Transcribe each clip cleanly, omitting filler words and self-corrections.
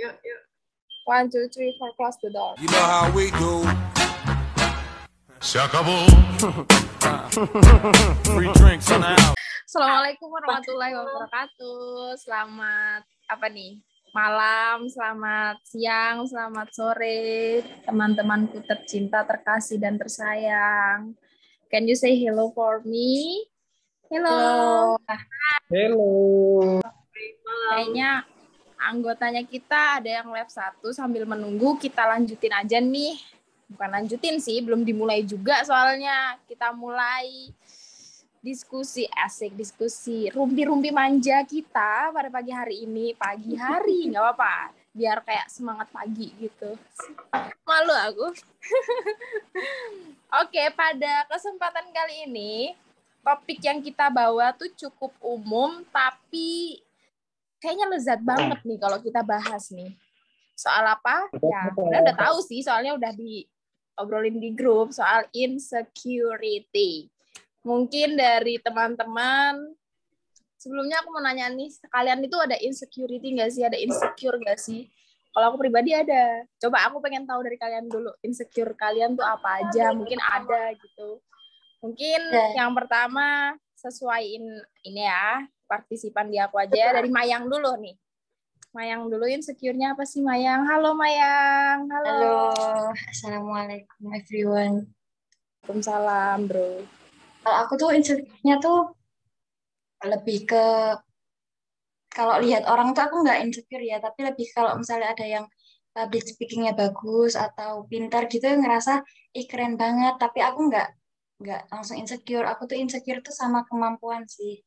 Yuk, yuk. 1, 2, 3, 4, close the door. You know how we do. Se acabó. Free drinks in the house. Assalamualaikum warahmatullahi wabarakatuh. Selamat malam, selamat siang, selamat sore, teman-temanku tercinta, terkasih dan tersayang. Can you say hello for me? Hello. Hello. Kayaknya anggotanya kita ada yang lab 1 sambil menunggu, kita lanjutin aja nih. Bukan lanjutin sih, belum dimulai juga soalnya. Kita mulai diskusi rumpi-rumpi manja kita pada pagi hari ini. Pagi hari, nggak apa-apa. Biar kayak semangat pagi gitu. Malu aku. Oke, pada kesempatan kali ini, topik yang kita bawa tuh cukup umum, tapi kayaknya lezat banget nih kalau kita bahas nih. Soal apa? Ya, kita udah tahu sih, soalnya udah diobrolin di grup, soal insecurity. Mungkin dari teman-teman, sebelumnya aku mau nanya nih, kalian itu ada insecurity nggak sih? Ada insecure nggak sih? Kalau aku pribadi ada. Coba aku pengen tahu dari kalian dulu, insecure kalian tuh apa aja? Mungkin ada gitu. Mungkin yang pertama, sesuaiin ini ya, partisipan di aku aja. Dari Mayang dulu nih. Mayang dulu, insecure-nya apa sih Mayang? Halo Mayang. Halo. Assalamualaikum everyone. Waalaikumsalam bro. Kalau aku tuh insecure-nya tuh lebih ke, kalau lihat orang tuh aku nggak insecure ya, tapi lebih kalau misalnya ada yang public speaking-nya bagus atau pintar gitu, ngerasa keren banget, tapi aku nggak langsung insecure. Aku tuh insecure tuh sama kemampuan sih.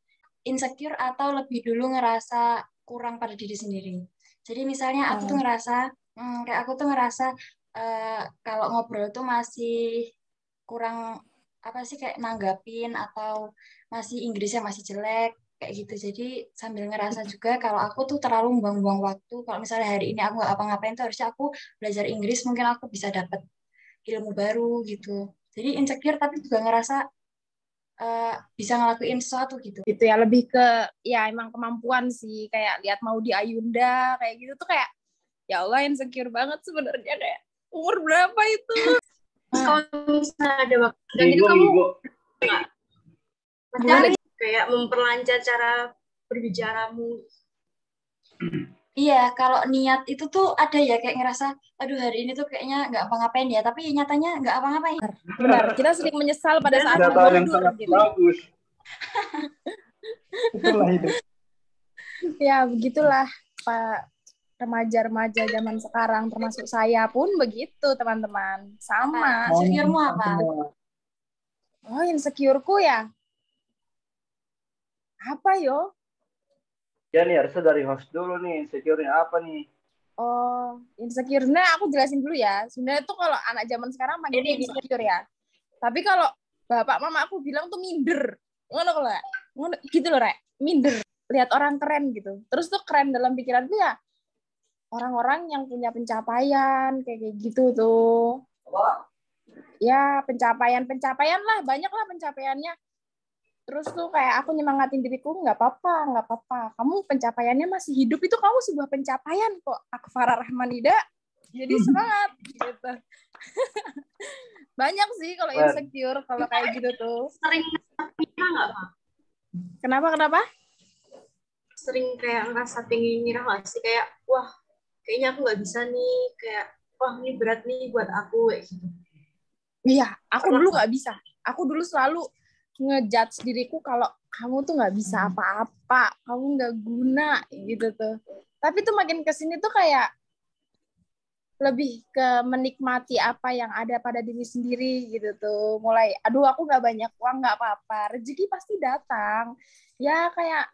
Insecure atau lebih dulu ngerasa kurang pada diri sendiri. Jadi misalnya aku tuh ngerasa kalau ngobrol tuh masih kurang apa sih, kayak nanggapin atau masih Inggrisnya masih jelek kayak gitu. Jadi sambil ngerasa juga kalau aku tuh terlalu buang-buang waktu. Kalau misalnya hari ini aku nggak apa-ngapain tuh harusnya aku belajar Inggris, mungkin aku bisa dapat ilmu baru gitu. Jadi insecure tapi juga ngerasa bisa ngelakuin sesuatu gitu. Gitu ya, lebih ke ya emang kemampuan sih, kayak lihat mau di Ayunda kayak gitu tuh kayak ya Allah insecure banget sebenarnya, kayak umur berapa itu? Kalau misalnya ada waktu dan itu kamu nggak kayak memperlancar cara berbicaramu. Iya, kalau niat itu tuh ada ya, kayak ngerasa, aduh hari ini tuh kayaknya nggak apa-ngapain ya, tapi nyatanya nggak apa-ngapain. Benar, kita sering menyesal pada saat Data yang mundur sangat gitu. bagus. Itulah itu. Ya, begitulah Pak, remaja-remaja zaman sekarang, termasuk saya pun begitu, teman-teman. Sama. Insecure-mu apa? Oh, insecure-ku ya? Apa yo? Ya nih, harusnya dari host dulu nih, insecure-nya apa nih? Oh, insecure-nya aku jelasin dulu ya. Sebenarnya tuh kalau anak zaman sekarang panggilnya insecure ya. Tapi kalau bapak mama aku bilang tuh minder. Ngono kok, Rek. Ngono gitu loh, Rek. Minder. Lihat orang keren gitu. Terus tuh keren dalam pikiranku ya orang-orang yang punya pencapaian kayak gitu tuh. Ya, pencapaian lah, banyak lah pencapaiannya. Terus tuh kayak aku nyemangatin diriku, nggak apa-apa. Kamu pencapaiannya masih hidup, itu kamu sebuah pencapaian kok. Aku Farah Rahmanida, jadi semangat gitu. Banyak sih kalau insecure, kalau kayak gitu tuh. Sering ngerasa nggak, Pak? Kenapa? Sering kayak ngerasa pengen nyerah nggak sih? Kayak, wah, kayaknya aku nggak bisa nih. Kayak, wah ini berat nih buat aku kayak gitu. Iya, aku dulu nggak bisa. Aku dulu selalu ngejudge diriku kalau kamu tuh nggak bisa apa-apa, kamu nggak guna gitu tuh. Tapi tuh makin kesini tuh kayak lebih ke menikmati apa yang ada pada diri sendiri gitu tuh. Mulai, aduh aku nggak banyak uang, nggak apa-apa, rezeki pasti datang. Ya kayak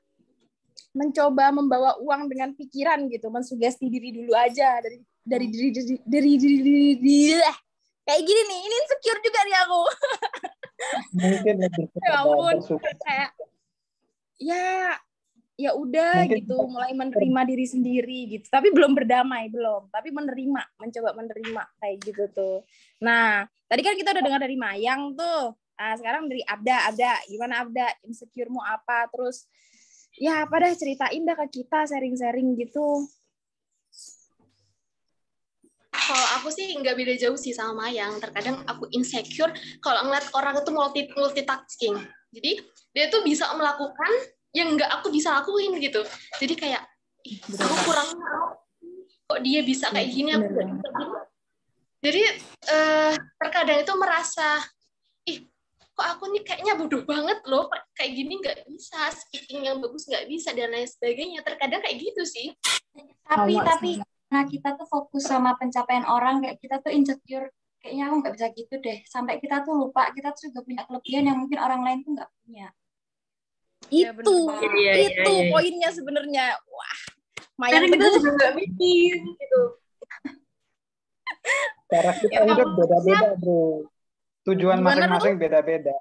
mencoba membawa uang dengan pikiran gitu, mensugesti diri dulu aja dari diri kayak gini nih. Ini insecure juga nih aku. Mungkin lebih Ya ampun, kayak ya udah mungkin gitu, mulai menerima diri sendiri gitu, tapi belum berdamai, tapi mencoba menerima kayak gitu tuh. Nah, tadi kan kita udah dengar dari Mayang tuh. Nah, sekarang dari Abda, gimana Abda, insecure-mu apa? Terus ya apa dah, ceritain dah ke kita, sharing-sharing gitu. aku sih nggak beda jauh sih sama Mayang. Terkadang aku insecure kalau ngeliat orang itu multitasking. Jadi dia tuh bisa melakukan yang nggak aku bisa lakuin gitu. Jadi kayak, aku kurang kok dia bisa kayak gini, aku nggak bisa gitu. Jadi terkadang itu merasa, kok aku nih kayaknya bodoh banget loh, kayak gini nggak bisa, speaking yang bagus nggak bisa, dan lain sebagainya. Terkadang kayak gitu sih. Tapi karena kita tuh fokus sama pencapaian orang, kayak kita tuh insecure, kayaknya aku nggak bisa gitu deh. Sampai kita tuh lupa, kita tuh juga punya kelebihan yang mungkin orang lain tuh nggak punya. Itu Iya. poinnya sebenarnya. Wah, Karena kita juga nggak mikir gitu. Cara kita hidup beda-beda, bro. Tujuan masing-masing beda-beda.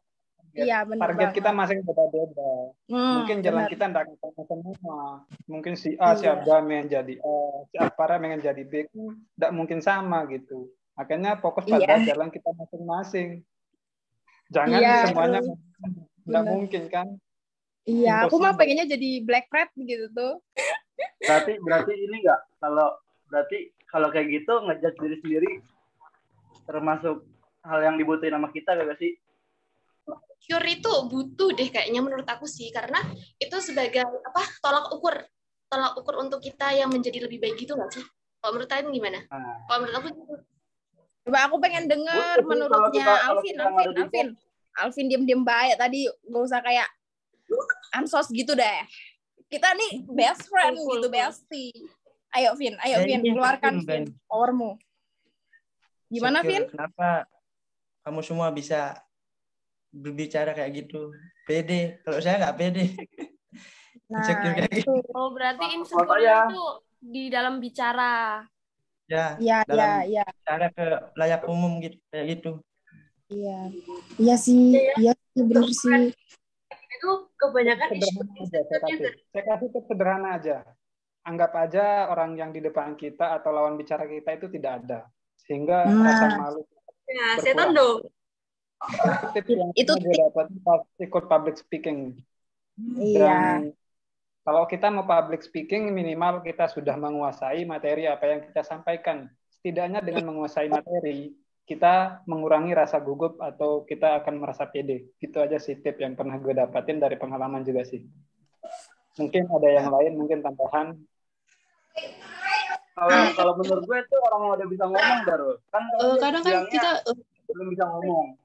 Iya, benar Target banget. kita masing beda-beda. Mungkin jalan kita tidak sama semua. Mungkin si A, si Abda pengen jadi A, si Akpara pengen jadi B. Tidak mungkin sama gitu. Makanya fokus pada jalan kita masing-masing. Jangan semuanya tidak mungkin kan? Iya, aku mah pengennya jadi Black Rat gitu tuh. Berarti ini enggak, kalau kayak gitu ngejudge diri sendiri termasuk hal yang dibutuhin sama kita gak sih? Cure itu butuh deh kayaknya menurut aku sih, karena itu sebagai tolak ukur untuk kita yang menjadi lebih baik gitu nggak sih? Kalau menurut kalian gimana? Kalau menurut aku coba aku pengen dengar menurutnya Alvin diem baik tadi, gak usah kayak ansos gitu deh. Kita nih best friend gitu, bestie. Ayo Vin, keluarkan Vin powermu. Gimana Vin? Kenapa kamu semua bisa berbicara kayak gitu? Pede. Kalau saya nggak pede. Nah, gitu. Oh, berarti insecure itu di dalam bicara. Ya. Bicara ke layak umum gitu, kayak gitu. Iya sih, benar sih. Itu kebanyakan saya kasih tips sederhana aja. Anggap aja orang yang di depan kita atau lawan bicara kita itu tidak ada, sehingga rasa malu setan dong. Itu gue dapat pas ikut public speaking. Iya. Dan kalau kita mau public speaking, minimal kita sudah menguasai materi apa yang kita sampaikan. Setidaknya dengan menguasai materi, kita mengurangi rasa gugup atau kita akan merasa pede. Itu aja sih tip yang pernah gue dapatin dari pengalaman juga sih. Mungkin ada yang lain, mungkin tambahan. Kalau menurut gue itu orang yang udah bisa ngomong, Darul. Kadang kan kita belum bisa ngomong.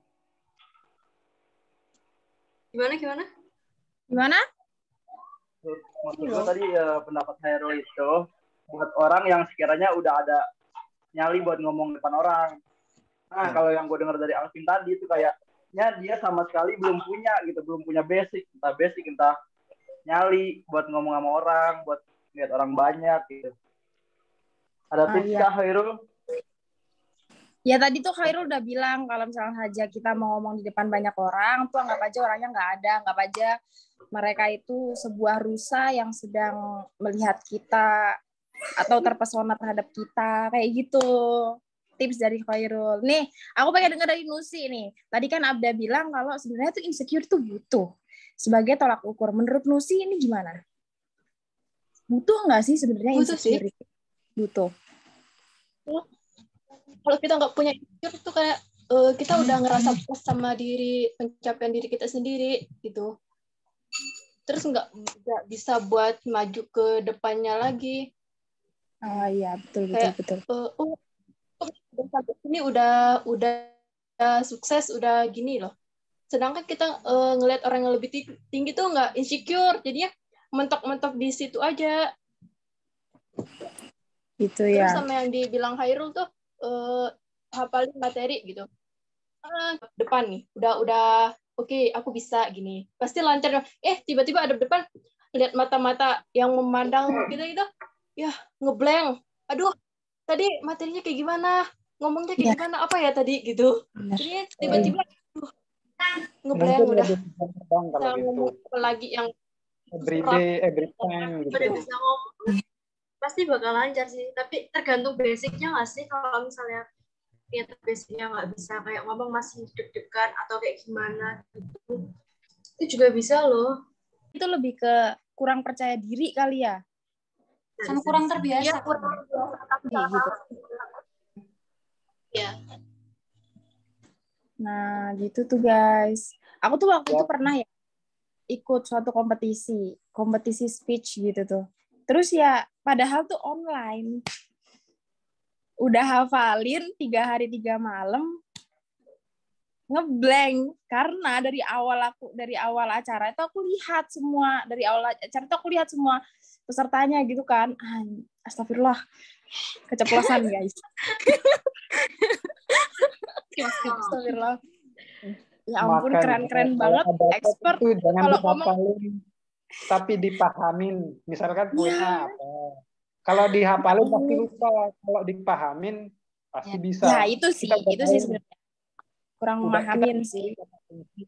Gimana? Maksud gue tadi pendapat Hairul itu buat orang yang sekiranya udah ada nyali buat ngomong depan orang. Nah, kalau yang gue dengar dari Alvin tadi itu kayaknya dia sama sekali belum punya basic, entah nyali buat ngomong sama orang, buat lihat orang banyak gitu. Ada tips kah, Hairul? Ya tadi tuh Khairul udah bilang kalau misalnya aja kita mau ngomong di depan banyak orang tuh anggap aja orangnya nggak ada, anggap aja mereka itu sebuah rusa yang sedang melihat kita atau terpesona terhadap kita, kayak gitu. Tips dari Khairul. Nih, aku pengen dengar dari Nusi nih. Tadi kan Abda bilang kalau sebenarnya tuh insecure tuh butuh sebagai tolak ukur. Menurut Nusi ini gimana? Butuh nggak sih sebenarnya insecure? Butuh. Kalau kita nggak punya insecure itu kayak kita udah ngerasa puas sama pencapaian diri kita sendiri gitu. Terus nggak bisa buat maju ke depannya lagi. Oh iya, betul. Sampai sini udah sukses, udah gini loh. Sedangkan kita ngelihat orang yang lebih tinggi tuh nggak insecure, jadinya mentok-mentok di situ aja. Itu ya. Terus sama yang dibilang Hairul tuh hafalin materi gitu. Depan nih, udah oke, aku bisa gini. Pasti lancar. Tiba-tiba ada depan, lihat mata-mata yang memandang kita gitu, ya ngeblank. Aduh, tadi materinya kayak gimana? Ngomongnya kayak gimana? Apa ya tadi gitu. Jadi tiba-tiba ngeblank udah. Ngomong lagi yang every day, every time gitu. Udah bisa ngomong, pasti bakal lancar sih. Tapi tergantung basicnya nggak sih? Kalau misalnya basicnya nggak bisa, kayak ngomong masih deg-degan atau kayak gimana gitu, itu juga bisa loh. Itu lebih ke kurang percaya diri kali ya, sama kurang terbiasa. Gitu. Nah, gitu tuh guys. Aku tuh waktu itu pernah ya ikut suatu kompetisi speech gitu tuh. Terus ya, padahal tuh online. Udah hafalin 3 hari 3 malam, ngeblank. Karena dari awal acara itu aku lihat semua, pesertanya gitu kan. Astagfirullah, keceplosan guys. Astagfirullah. Ya ampun, keren-keren banget, expert. Kalau ngomong tapi dipahamin. Misalkan poinnya apa. Kalau dihafalin pasti lupa. Kalau dipahamin pasti bisa. Ya itu sih sebenarnya. Kurang memahamin sih.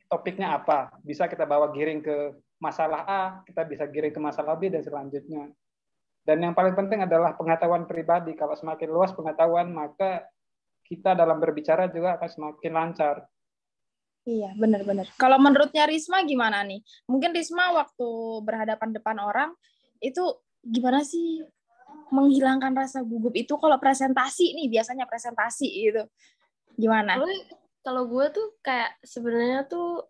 Topiknya apa? Bisa kita bawa giring ke masalah A, kita bisa giring ke masalah B dan selanjutnya. Dan yang paling penting adalah pengetahuan pribadi. Kalau semakin luas pengetahuan, maka kita dalam berbicara juga akan semakin lancar. Iya, benar-benar. Kalau menurutnya Risma gimana nih? Mungkin Risma waktu berhadapan depan orang, itu gimana sih menghilangkan rasa gugup itu kalau presentasi nih, biasanya presentasi gitu. Gimana? Kalau gue tuh kayak sebenarnya tuh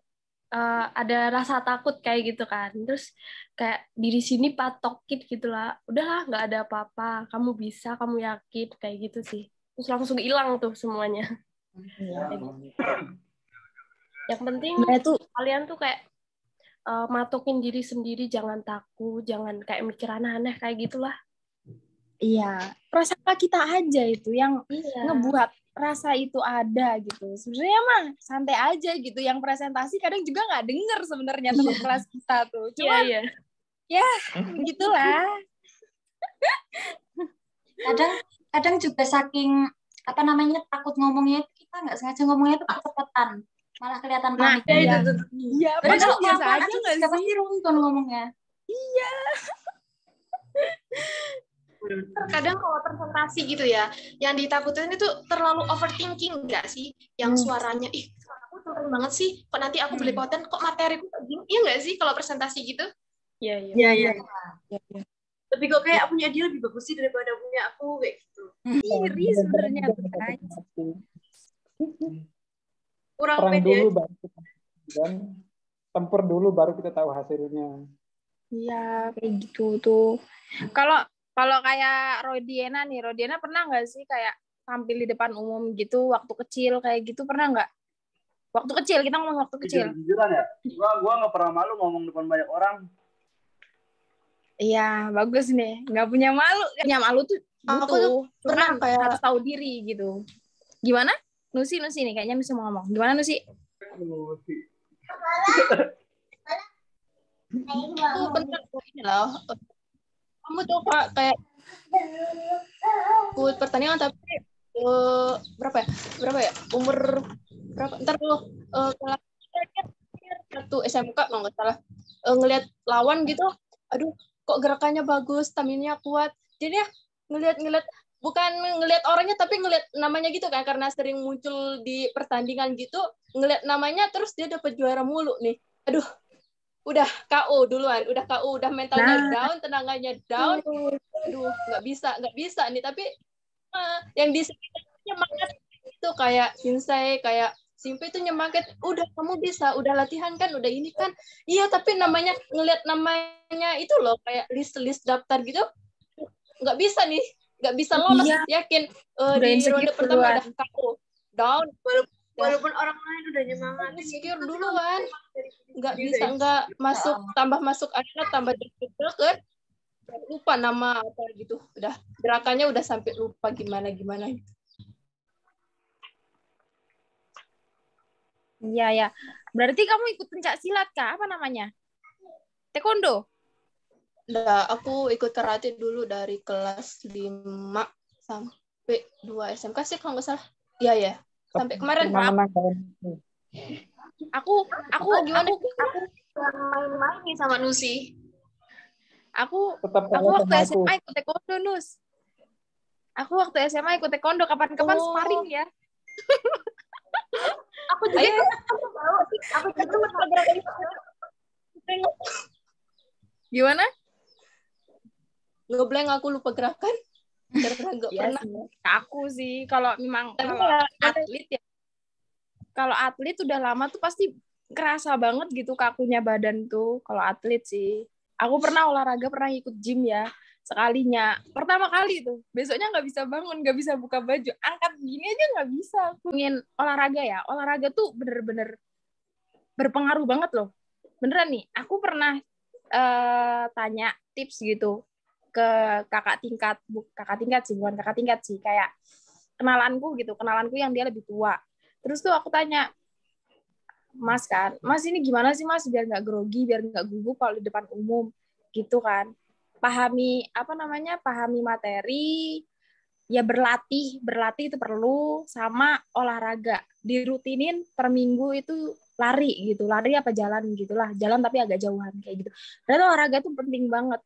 ada rasa takut kayak gitu kan. Terus kayak diri sini patokin gitu lah. Udahlah, nggak ada apa-apa. Kamu bisa, kamu yakin, kayak gitu sih. Terus langsung hilang tuh semuanya. Iya. Yang penting kalian tuh kayak matokin diri sendiri, jangan takut, jangan kayak mikir aneh-aneh kayak gitulah. Iya, prasangka kita aja itu yang ngebuat rasa itu ada gitu. Sebenarnya mah santai aja gitu. Yang presentasi kadang juga nggak denger sebenarnya teman kelas kita tuh. Cuma ya begitulah. Kadang juga saking takut ngomongnya, kita nggak sengaja ngomongnya itu kecepatan, malah kelihatan panik. Iya, padahal biasa aja nggak sih? Pasti runtun ngomongnya. Iya. Terkadang kalau presentasi gitu ya, yang ditakutin itu terlalu overthinking nggak sih? Yang suaranya, suaraku turun banget sih, kok nanti aku belepotan, kok materiku begini, iya nggak sih kalau presentasi gitu? Iya. Tapi kok kayak punya dia lebih bagus sih daripada punya aku, kayak gitu. Iri sebenarnya tuh guys. Kurang Perang pede. dulu baru kita, dan tempur dulu baru kita tahu hasilnya. Iya, kayak gitu tuh. Kalau kayak Rodiana pernah nggak sih kayak tampil di depan umum gitu waktu kecil kayak gitu, pernah nggak? Waktu kecil, kita ngomong waktu kecil. Jujuran ya, gua nggak pernah malu ngomong depan banyak orang. Iya, bagus nih. Nggak punya malu. Punya malu tuh butuh. Pernah kayak harus tahu diri gitu. Gimana? Nusi nih, kayaknya Nusi mau ngomong. Gimana Nusi? Aku pernah ini loh. Kamu coba kayak ikut pertandingan tapi berapa ya? Umur berapa? Ntar lo kelas satu SMK kalau nggak salah ngelihat lawan gitu, aduh kok gerakannya bagus, staminanya kuat. Jadi ya ngelihat bukan ngelihat orangnya tapi ngelihat namanya gitu kan, karena sering muncul di pertandingan gitu, ngelihat namanya terus dia dapat juara mulu nih. Aduh, udah KO duluan, udah mentalnya down, tenaganya down. Aduh, nggak bisa nih. Tapi yang di sekitarnya nyemangat itu kayak Shinsei, kayak Simpe itu nyemangat, udah kamu bisa, udah latihan kan, udah ini kan. Iya, tapi ngelihat namanya itu loh kayak list daftar gitu, nggak bisa nih, nggak bisa lolos. Yakin di ronde pertama udah KO, down. Walaupun orang lain udah nyemangat, insecure duluan, nggak bisa, nggak masuk arena, tambah deket, lupa nama apa gitu, udah gerakannya udah sampai lupa gimana gitu. Iya. Berarti kamu ikut pencak silat kah? Apa namanya? Taekwondo? Nggak, aku ikut karate dulu dari kelas 5 sampai 2 SMK sih kalau nggak salah. Iya. Sampai kemarin aku main-main nih sama Nusi. Aku waktu SMA ikut taekwondo, Nus. Aku waktu SMA ikut taekwondo, kapan-kapan sparring ya. Aku juga Gimana? Ngeblank, aku lupa gerakan. Karena nggak pernah. Aku sih kalau memang atlet ya kalau atlet udah lama tuh pasti kerasa banget gitu kakunya badan tuh kalau atlet sih. Aku pernah olahraga, pernah ikut gym ya. Sekalinya, pertama kali tuh. Besoknya nggak bisa bangun, nggak bisa buka baju. Angkat gini aja nggak bisa. Aku ingin olahraga ya. Olahraga tuh bener-bener berpengaruh banget loh. Beneran nih, aku pernah tanya tips gitu ke kakak tingkat sih, bukan kakak tingkat sih, kayak kenalanku yang dia lebih tua. Terus tuh aku tanya, Mas ini gimana sih Mas biar nggak grogi, biar nggak gugup kalau di depan umum gitu kan. Pahami materi, ya berlatih itu perlu, sama olahraga dirutinin per minggu itu lari apa jalan gitulah, jalan tapi agak jauhan kayak gitu. Dan olahraga tuh penting banget.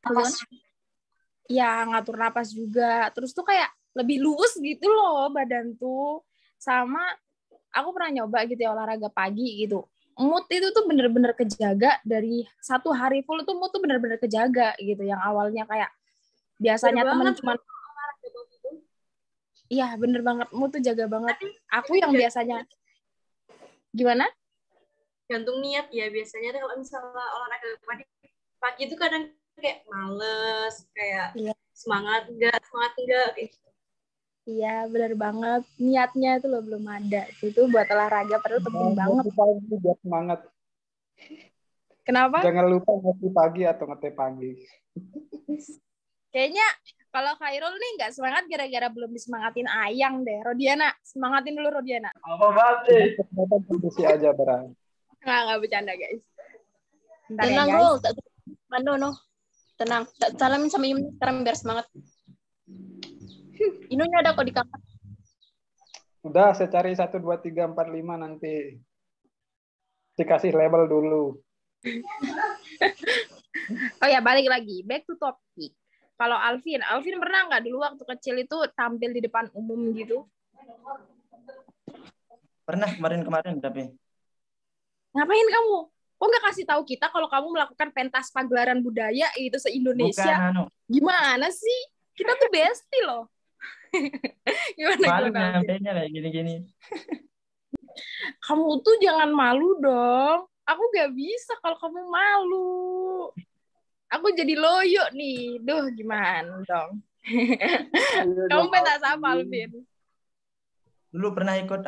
Ya ngatur napas juga, terus tuh kayak lebih luwes gitu loh badan tuh. Sama aku pernah nyoba gitu ya olahraga pagi gitu, mood itu tuh bener-bener kejaga. Dari satu hari full tuh mood tuh bener-bener kejaga gitu. Yang awalnya kayak biasanya temen cuman iya bener banget, mood tuh jaga banget. Aku yang biasanya gimana? Gantung niat ya biasanya kalau misalnya olahraga pagi itu kadang kayak males, kayak semangat enggak kayak gitu. Iya bener banget, niatnya itu loh belum ada. Itu buat olahraga padahal penting banget. Buat semangat. Kenapa? Jangan lupa ngeteh pagi atau ngeteh pagi. Kayaknya kalau Khairul nih nggak semangat gara-gara belum disemangatin Ayang deh. Rodiana, semangatin dulu Rodiana. Apa banget? Kondisi aja berang. Nggak bercanda guys. Bentar tenang ya, Rul, no. Tenang, tak salamin sama Imun sekarang biar semangat. Inunya ada kok di kamar. Udah, saya cari 1, 2, 3, 4, 5 nanti. Dikasih label dulu. Oh ya, balik lagi. Back to topic. Kalau Alvin pernah nggak dulu waktu kecil itu tampil di depan umum gitu? Pernah kemarin tapi. Ngapain kamu? Kok nggak kasih tahu kita kalau kamu melakukan pentas pagelaran budaya itu se-Indonesia? Bukan, Gimana sih? Kita tuh bestie loh. Malu nyampainya kayak gini-gini. Kamu tuh jangan malu dong. Aku gak bisa kalau kamu malu. Aku jadi loyo nih. Duh, gimana dong? Kamu pentas apa, Alvin? Dulu pernah ikut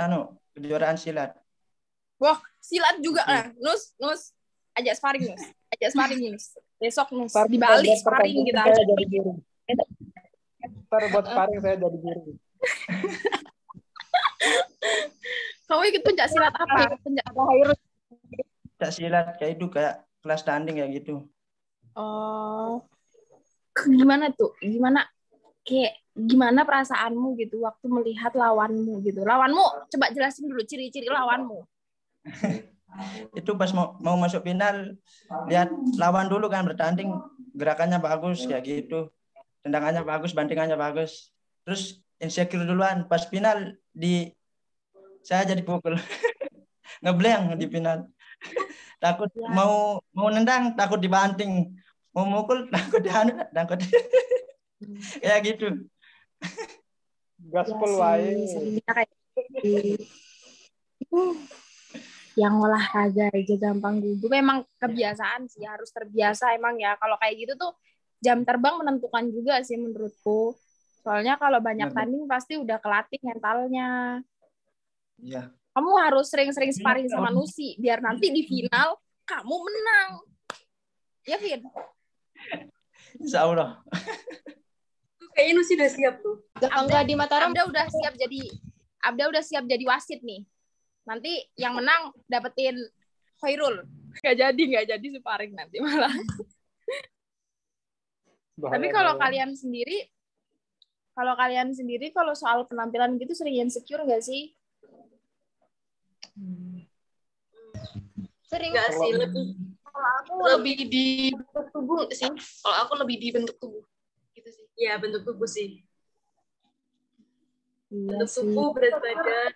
kejuaraan silat. Wah, silat juga lah. Nus. Ajak sparring, Nus. Besok, Nus. Di Bali sparring kita. Ntar buat sparring saya jadi guru. Kamu ikut pencak silat apa? Pencak silat kayak itu, kayak kelas tanding kayak gitu. Oh. Gimana tuh? Gimana perasaanmu gitu waktu melihat lawanmu gitu? Lawanmu, coba jelasin dulu ciri-ciri lawanmu. Itu pas mau masuk final, lihat lawan dulu kan bertanding, gerakannya bagus kayak gitu. Tendangannya bagus, bantingannya bagus. Terus insecure duluan. Pas final saya jadi pukul. Ngeblank di final. Takut mau nendang, takut dibanting. Mau mukul, takut takut. Kayak gitu. Gaspol wae. Yang olahraga aja gampang gugup. Memang kebiasaan sih, harus terbiasa emang ya. Kalau kayak gitu tuh jam terbang menentukan juga sih menurutku. Soalnya kalau banyak tanding pasti udah kelatih mentalnya. Iya. Kamu harus sering-sering sparring sama Nusi biar nanti di final kamu menang. Ya, Vin? Insya Allah. Kayaknya Nusi udah siap tuh. Abda di Mataram. Abda udah siap jadi wasit nih. Nanti yang menang dapetin Khairul. Nggak jadi sparring nanti malah. Tapi kalau kalian sendiri kalau soal penampilan gitu sering insecure nggak sih? Sering nggak sih, kalau aku lebih di bentuk tubuh sih. Kalau aku lebih di bentuk tubuh gitu sih. Ya bentuk tubuh sih. Iya bentuk tubuh, berat badan.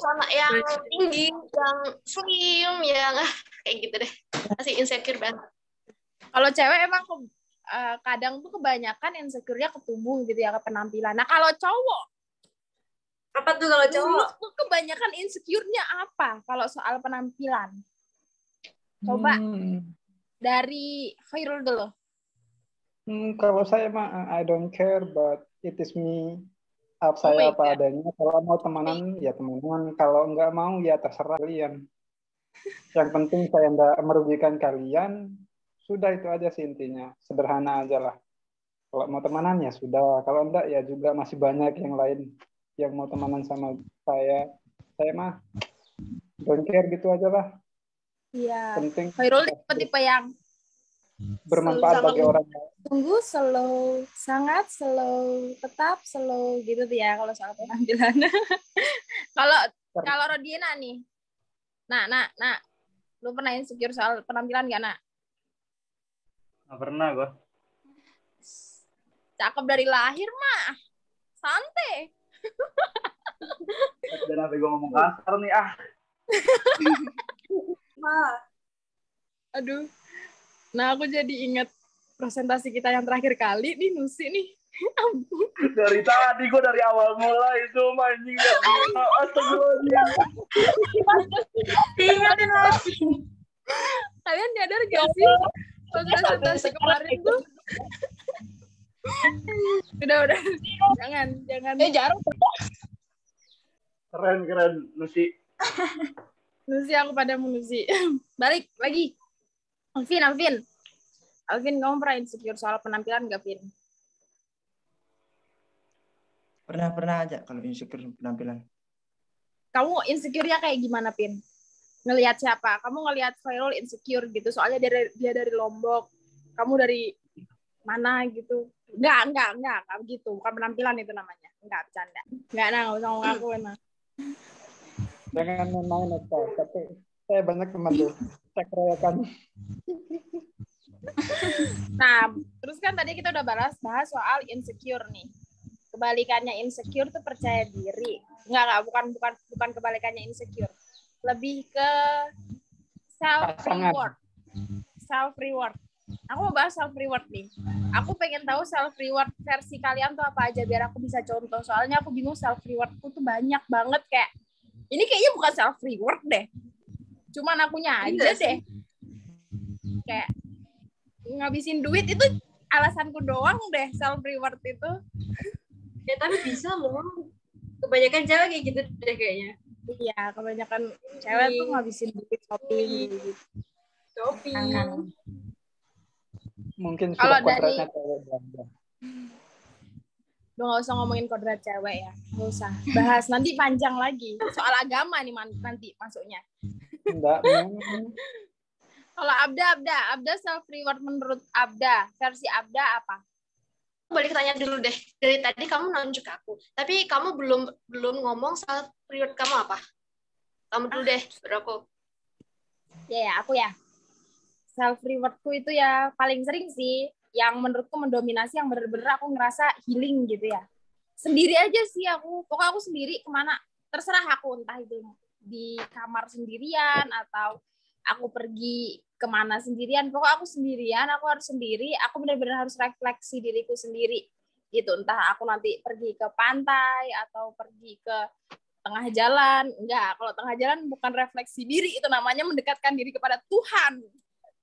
Sama yang tinggi, yang slim, yang kayak gitu deh. Masih insecure banget. Kalau cewek emang kadang tuh kebanyakan insecure-nya ke tubuh gitu ya, ke penampilan. Nah kalau cowok Apa tuh kalau cowok? Menurutmu kebanyakan insecure-nya apa kalau soal penampilan? Coba dari Khairul dulu. Kalau saya mah I don't care, but it is me. Saya apa adanya. Kalau mau temenan ya temenan. Kalau nggak mau ya terserah kalian. Yang penting saya nggak merugikan kalian. Sudah itu aja sih intinya. Sederhana aja lah. Kalau mau temenan ya sudah. Kalau enggak ya juga masih banyak yang lain yang mau temenan sama saya. Saya mah don't care gitu aja lah. Iya. Penting Khairul tipe yang bermanfaat bagi orang lain. Tunggu slow, sangat slow, tetap slow gitu tuh ya kalau soal penampilan. Kalau Rodiana nih. Nah. Lu pernah insecure soal penampilan gak, Nak? Nggak pernah gue. Cakep dari lahir mah. Santai. Dan sampai gue ngomong kasar nih Aduh. Nah, aku jadi ingat presentasi kita yang terakhir kali nih, Nusi nih. Dari tadi gue dari awal mulai itu anjing ya. Astagfirullahaladzim. Ingatin lagi. Kalian nyadar gak sih presentasi kemarin tuh? Udah. Jangan. Jarum. Keren Nusi. Nusi, aku padamu Nusi. Balik lagi. Alvin, kamu pernah insecure soal penampilan gak, Vin? Pernah aja kalau insecure penampilan. Kamu insecure-nya kayak gimana, Pin? Ngelihat siapa? Kamu ngelihat Khairul insecure gitu, soalnya dia dari Lombok. Kamu dari mana gitu? Enggak gitu. Bukan penampilan itu namanya. Enggak, bercanda. Enggak, nggak usah ngaku, nah. Jangan main tapi saya banyak teman tuh. Saya keroyokan. Nah, terus kan tadi kita udah bahas soal insecure nih. Kebalikannya insecure tuh percaya diri. Enggak, bukan kebalikannya insecure. Lebih ke self reward. Aku mau bahas self reward nih. Aku pengen tahu self reward versi kalian tuh apa aja biar aku bisa contoh. Soalnya aku bingung self rewardku tuh banyak banget kayak ini kayaknya bukan self reward deh. Cuman akunya aja deh. Kayak ngabisin duit itu alasanku doang deh self reward itu. Ya tapi bisa loh. Kebanyakan cewek kayak gitu deh kayaknya. Iya, kebanyakan cewek tuh ngabisin duit shopping gitu. Shopping. Mungkin kalau sudah kodratnya cewek belanja. Udah nggak usah ngomongin kodrat cewek ya, nggak usah. Bahas nanti panjang lagi. Soal agama nih nanti masuknya. Enggak. Kalau Abda self reward menurut Abda, versi Abda apa? Balik tanya dulu deh. Dari tadi kamu nunjuk aku, tapi kamu belum ngomong self reward kamu apa? Kamu dulu deh, baru aku. Ya, aku ya. Self rewardku itu ya paling sering sih yang menurutku mendominasi, yang bener-bener aku ngerasa healing gitu ya. Sendiri aja sih aku. Pokoknya aku sendiri kemana terserah aku, entah itu di kamar sendirian atau aku pergi kemana sendirian. Pokoknya aku sendirian, aku harus sendiri, aku benar-benar harus refleksi diriku sendiri gitu. Entah aku nanti pergi ke pantai atau pergi ke tengah jalan. Enggak, kalau tengah jalan bukan refleksi diri, itu namanya mendekatkan diri kepada Tuhan.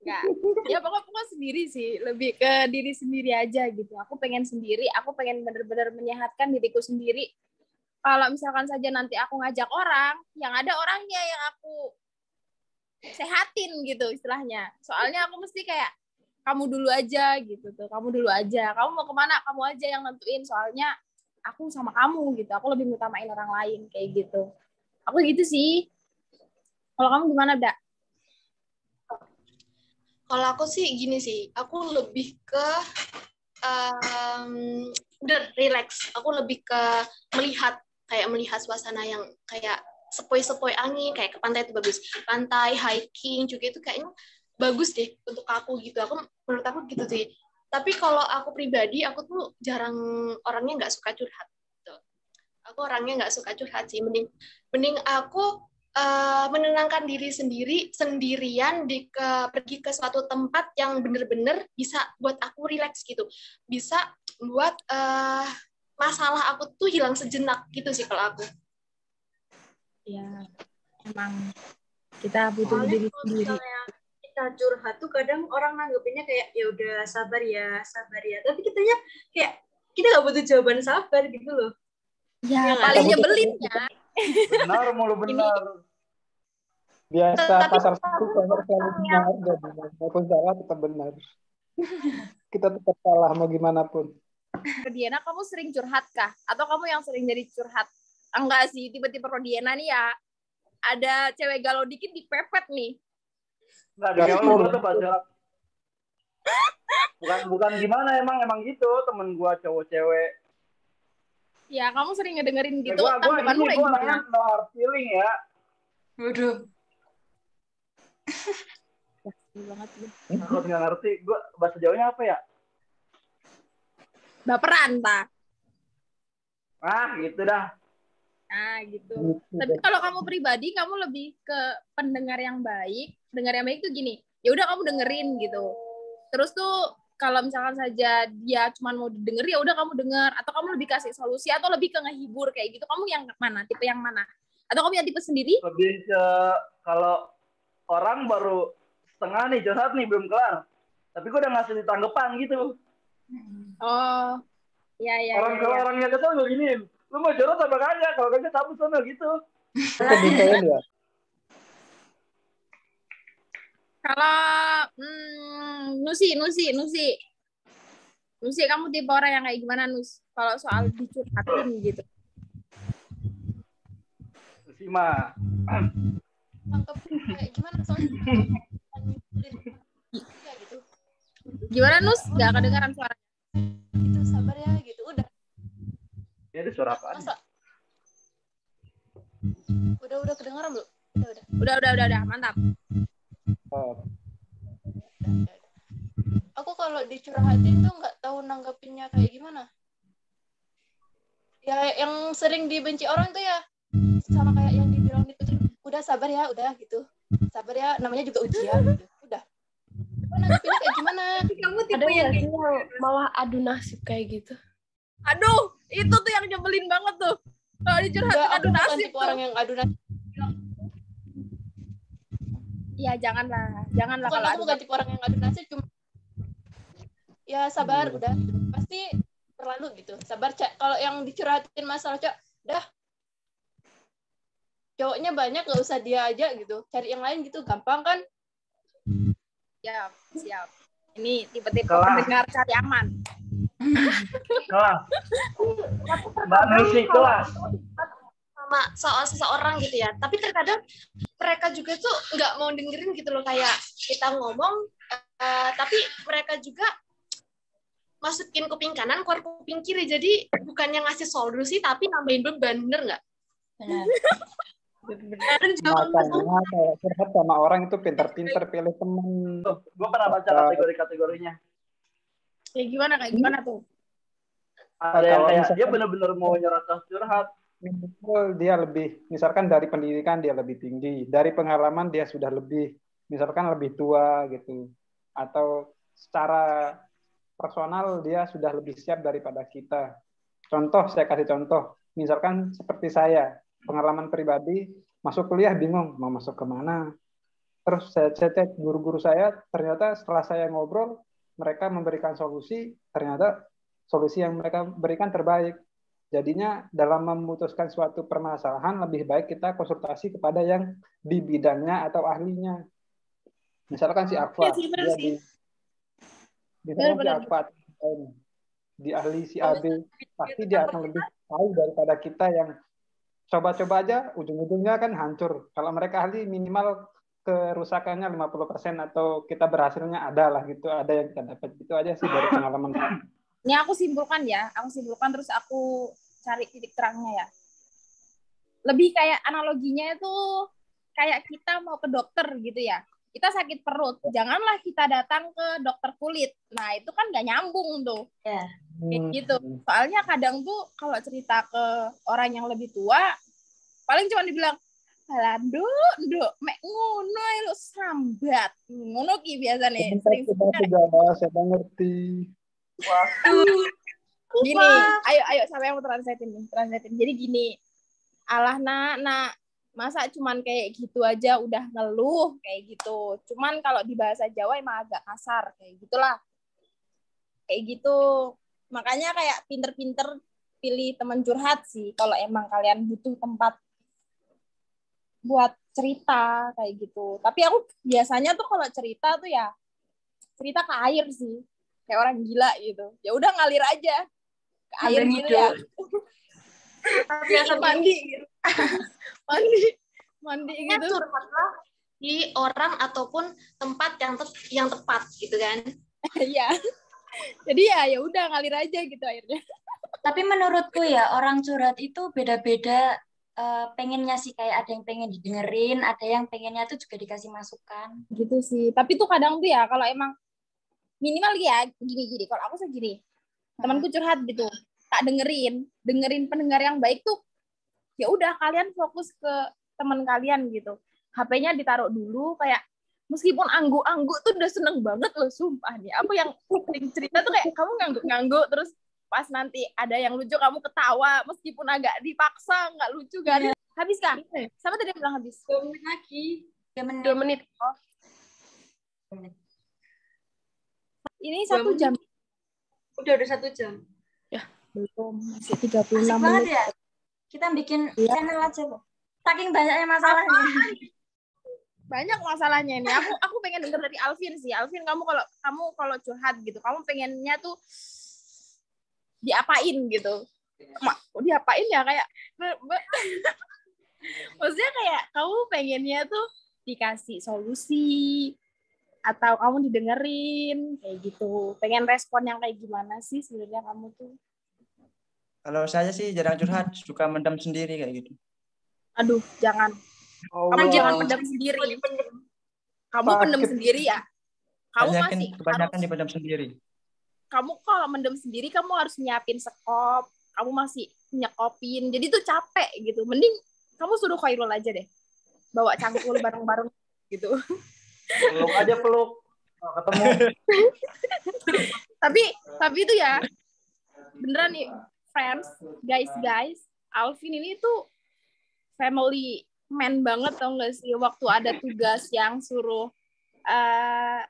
Enggak. Ya pokoknya sendiri sih, lebih ke diri sendiri aja gitu. Aku pengen sendiri, aku pengen benar-benar menyehatkan diriku sendiri. Kalau misalkan saja nanti aku ngajak orang, yang ada orangnya yang aku sehatin gitu istilahnya. Soalnya aku mesti kayak kamu dulu aja gitu tuh, kamu dulu aja. Kamu mau kemana? Kamu aja yang nentuin. Soalnya aku sama kamu gitu. Aku lebih ngutamain orang lain kayak gitu. Aku gitu sih. Kalau kamu gimana, Dak? Kalau aku sih gini sih, aku lebih ke udah relax. Aku lebih ke melihat suasana yang kayak sepoi-sepoi angin, kayak ke pantai itu bagus. Pantai, hiking juga itu kayaknya bagus deh untuk aku gitu. Menurut aku gitu sih. Tapi kalau aku pribadi, aku tuh jarang orangnya nggak suka curhat. Gitu. Aku orangnya nggak suka curhat sih. Mending aku menenangkan diri sendirian pergi ke suatu tempat yang bener-bener bisa buat aku relax gitu, bisa buat masalah aku tuh hilang sejenak gitu sih kalau aku. Ya, emang kita butuh Soalnya diri kalau sendiri. misalnya kita curhat tuh kadang orang nanggepinnya kayak ya udah sabar ya, sabar ya. Tapi kitanya kayak kita nggak butuh jawaban sabar gitu loh. Ya, nggak paling sih? nyebelin ya. Benar mulu benar. Biasa Tapi pasal satu selalu benar dan maupun salah tetap benar. Kita tetap salah mau gimana pun. Rodiana, kamu sering curhat kah? Atau kamu yang sering jadi curhat? Enggak sih, tiba-tiba Rodiana nih ya, ada cewek galau dikit dipepet nih. Nggak dari awal gue tuh pacar. Bukan gimana emang gitu temen gue cowok cewek. Ya, kamu sering ngedengerin Ya, gitu, gue tanggapanmu kayak gimana? orangnya no hard feeling ya. Waduh. Banget. Takut nggak ngerti. Gue bahasa Jawanya apa ya? Baperan, ta? Gitu dah. Nah, gitu. Tapi kalau kamu pribadi, kamu lebih ke pendengar yang baik. Pendengar yang baik tuh gini, ya udah kamu dengerin gitu. Terus tuh kalau misalkan saja dia cuma mau denger, ya udah kamu denger. Atau kamu lebih kasih solusi, atau lebih ke ngehibur kayak gitu. Kamu yang mana? Tipe yang mana? Atau kamu yang tipe sendiri? Lebih ke kalau orang baru setengah nih curhat nih belum kelar. Tapi gue udah ngasih tanggapan gitu. Oh, ya. Kalau orangnya kesel gue giniin. Lu mau curhat apa kagak? Kalau kagak cabut sana gitu. Itu detail ya. Kalau Nusi, kamu tipe orang yang kayak gimana, Nus? Kalau soal dicurhatin gitu. Nusi mah. Tangkap kayak gimana soalnya ya gitu. Gimana, Nus? Gak kedengaran suara. Gitu sabar ya gitu udah. Ya ada suara apaan? Masa? Udah kedengaran belum? Udah, mantap. Oh. Aku kalau dicurhatin tuh nggak tahu nanggapinnya kayak gimana. Ya yang sering dibenci orang tuh ya sama kayak yang dibilang itu tuh, udah sabar ya, udah gitu. Sabar ya, namanya juga ujian gitu. Udah. Kok nanggapinnya kayak gimana? Kamu tipe Ada yang nggak sih yang malah adu nasib kayak gitu? Aduh, itu tuh yang nyebelin banget tuh. Kalau dicurhatin Enggak, aku adu bukan nasib tipe tuh. orang yang adu nasib. Ya janganlah Bukan, kalau aku bukan tipe orang yang adu nasib, cuma ya sabar udah pasti terlalu gitu sabar. Kalau yang dicurhatin masalah dah cowoknya banyak nggak usah dia aja gitu, cari yang lain gitu, gampang kan. Siap. Ini tipe-tipe pendengar cari aman. Kelas. Mbak Nusi kelas. Sama soal seseorang gitu ya, tapi terkadang mereka juga tuh nggak mau dengerin gitu loh, kayak kita ngomong tapi mereka juga masukin kuping kanan keluar kuping kiri, jadi bukannya ngasih solusi tapi nambahin beban, bener nggak? Makanya kayak curhat sama orang itu pinter-pinter pilih temen. Gue pernah baca kategori-kategorinya. Kayak gimana tuh? Ada yang kayak dia benar-benar mau nyerah curhat. Dia lebih, misalkan dari pendidikan dia lebih tinggi, dari pengalaman dia sudah lebih, misalkan lebih tua gitu, atau secara personal dia sudah lebih siap daripada kita. Contoh, saya kasih contoh, misalkan seperti saya, pengalaman pribadi, masuk kuliah bingung mau masuk kemana. Terus saya cek guru-guru saya, ternyata setelah saya ngobrol, mereka memberikan solusi, ternyata solusi yang mereka berikan terbaik. Jadinya dalam memutuskan suatu permasalahan, lebih baik kita konsultasi kepada yang di bidangnya atau ahlinya. Misalkan si Aqua, dia di Aqua, di ahli si AB, pasti dia akan lebih tahu daripada kita yang coba-coba aja, ujung-ujungnya kan hancur. Kalau mereka ahli minimal kerusakannya 50% atau kita berhasilnya ada lah gitu, ada yang kita dapat. Itu aja sih dari pengalaman. Ini aku simpulkan terus aku cari titik terangnya ya. Lebih kayak analoginya itu kayak kita mau ke dokter gitu ya. Kita sakit perut, janganlah kita datang ke dokter kulit. Nah, itu kan gak nyambung tuh. Kayak gitu. Soalnya kadang tuh kalau cerita ke orang yang lebih tua, paling cuma dibilang, "Alah, Nduk, mek ngono lu sambat." Ngono ki biasane. Sering saya ngerti. Gini, ayo siapa yang mau translatein. Jadi gini, alah nak Masa cuman kayak gitu aja udah ngeluh kayak gitu. Cuman kalau di bahasa Jawa emang agak kasar kayak gitulah. Kayak gitu. Makanya kayak pinter-pinter pilih teman curhat sih kalau emang kalian butuh tempat buat cerita kayak gitu. Tapi aku biasanya tuh kalau cerita tuh ya cerita ke air sih. Kayak orang gila gitu. Ya udah ngalir aja ke air Sambil gitu ya. Biasa mandi gitu. mandi gitu. Curhatlah di orang ataupun tempat yang tepat gitu kan. Iya. Jadi ya udah ngalir aja gitu airnya. Tapi menurutku ya orang curhat itu beda-beda pengennya sih, kayak ada yang pengen didengerin, ada yang pengennya tuh juga dikasih masukan. Gitu sih. Tapi tuh kadang tuh ya kalau emang minimal ya gini kalau aku segini. Temanku curhat gitu. Tak dengerin pendengar yang baik tuh. Ya udah kalian fokus ke teman kalian gitu. HP-nya ditaruh dulu kayak meskipun angguk-angguk tuh udah seneng banget loh sumpah nih. Aku yang sering cerita tuh kayak kamu ngangguk-ngangguk terus pas nanti ada yang lucu kamu ketawa meskipun agak dipaksa nggak lucu kan. Habis kan? Sama tadi bilang habis. 2 menit lagi. 2 menit. Oh. Ini 1 jam. Udah 1 jam. Ya, belum. Masih 36 Asik menit. banget ya. Kita bikin channel aja loh. Saking banyaknya masalahnya. Banyak masalahnya ini. Aku pengen denger dari Alvin sih. Alvin kamu kalau curhat gitu, kamu pengennya tuh diapain gitu? Diapain ya kayak maksudnya kayak kamu pengennya tuh dikasih solusi atau kamu didengerin kayak gitu. Pengen respon yang kayak gimana sih sebenarnya kamu tuh? Kalau saya sih jarang curhat, suka mendam sendiri kayak gitu. Aduh, jangan. Kamu jangan pendam sendiri. Kamu pendam sendiri ya? Kamu masih kebanyakan dipendam sendiri. Kamu kalau mendem sendiri kamu harus nyiapin sekop, kamu masih nyekopin, jadi tuh capek gitu. Mending kamu suruh Khairul aja deh, bawa cangkul bareng-bareng gitu. Peluk ketemu. tapi itu ya beneran nih friends, guys, Alvin ini tuh family man banget tau gak sih. Waktu ada tugas yang suruh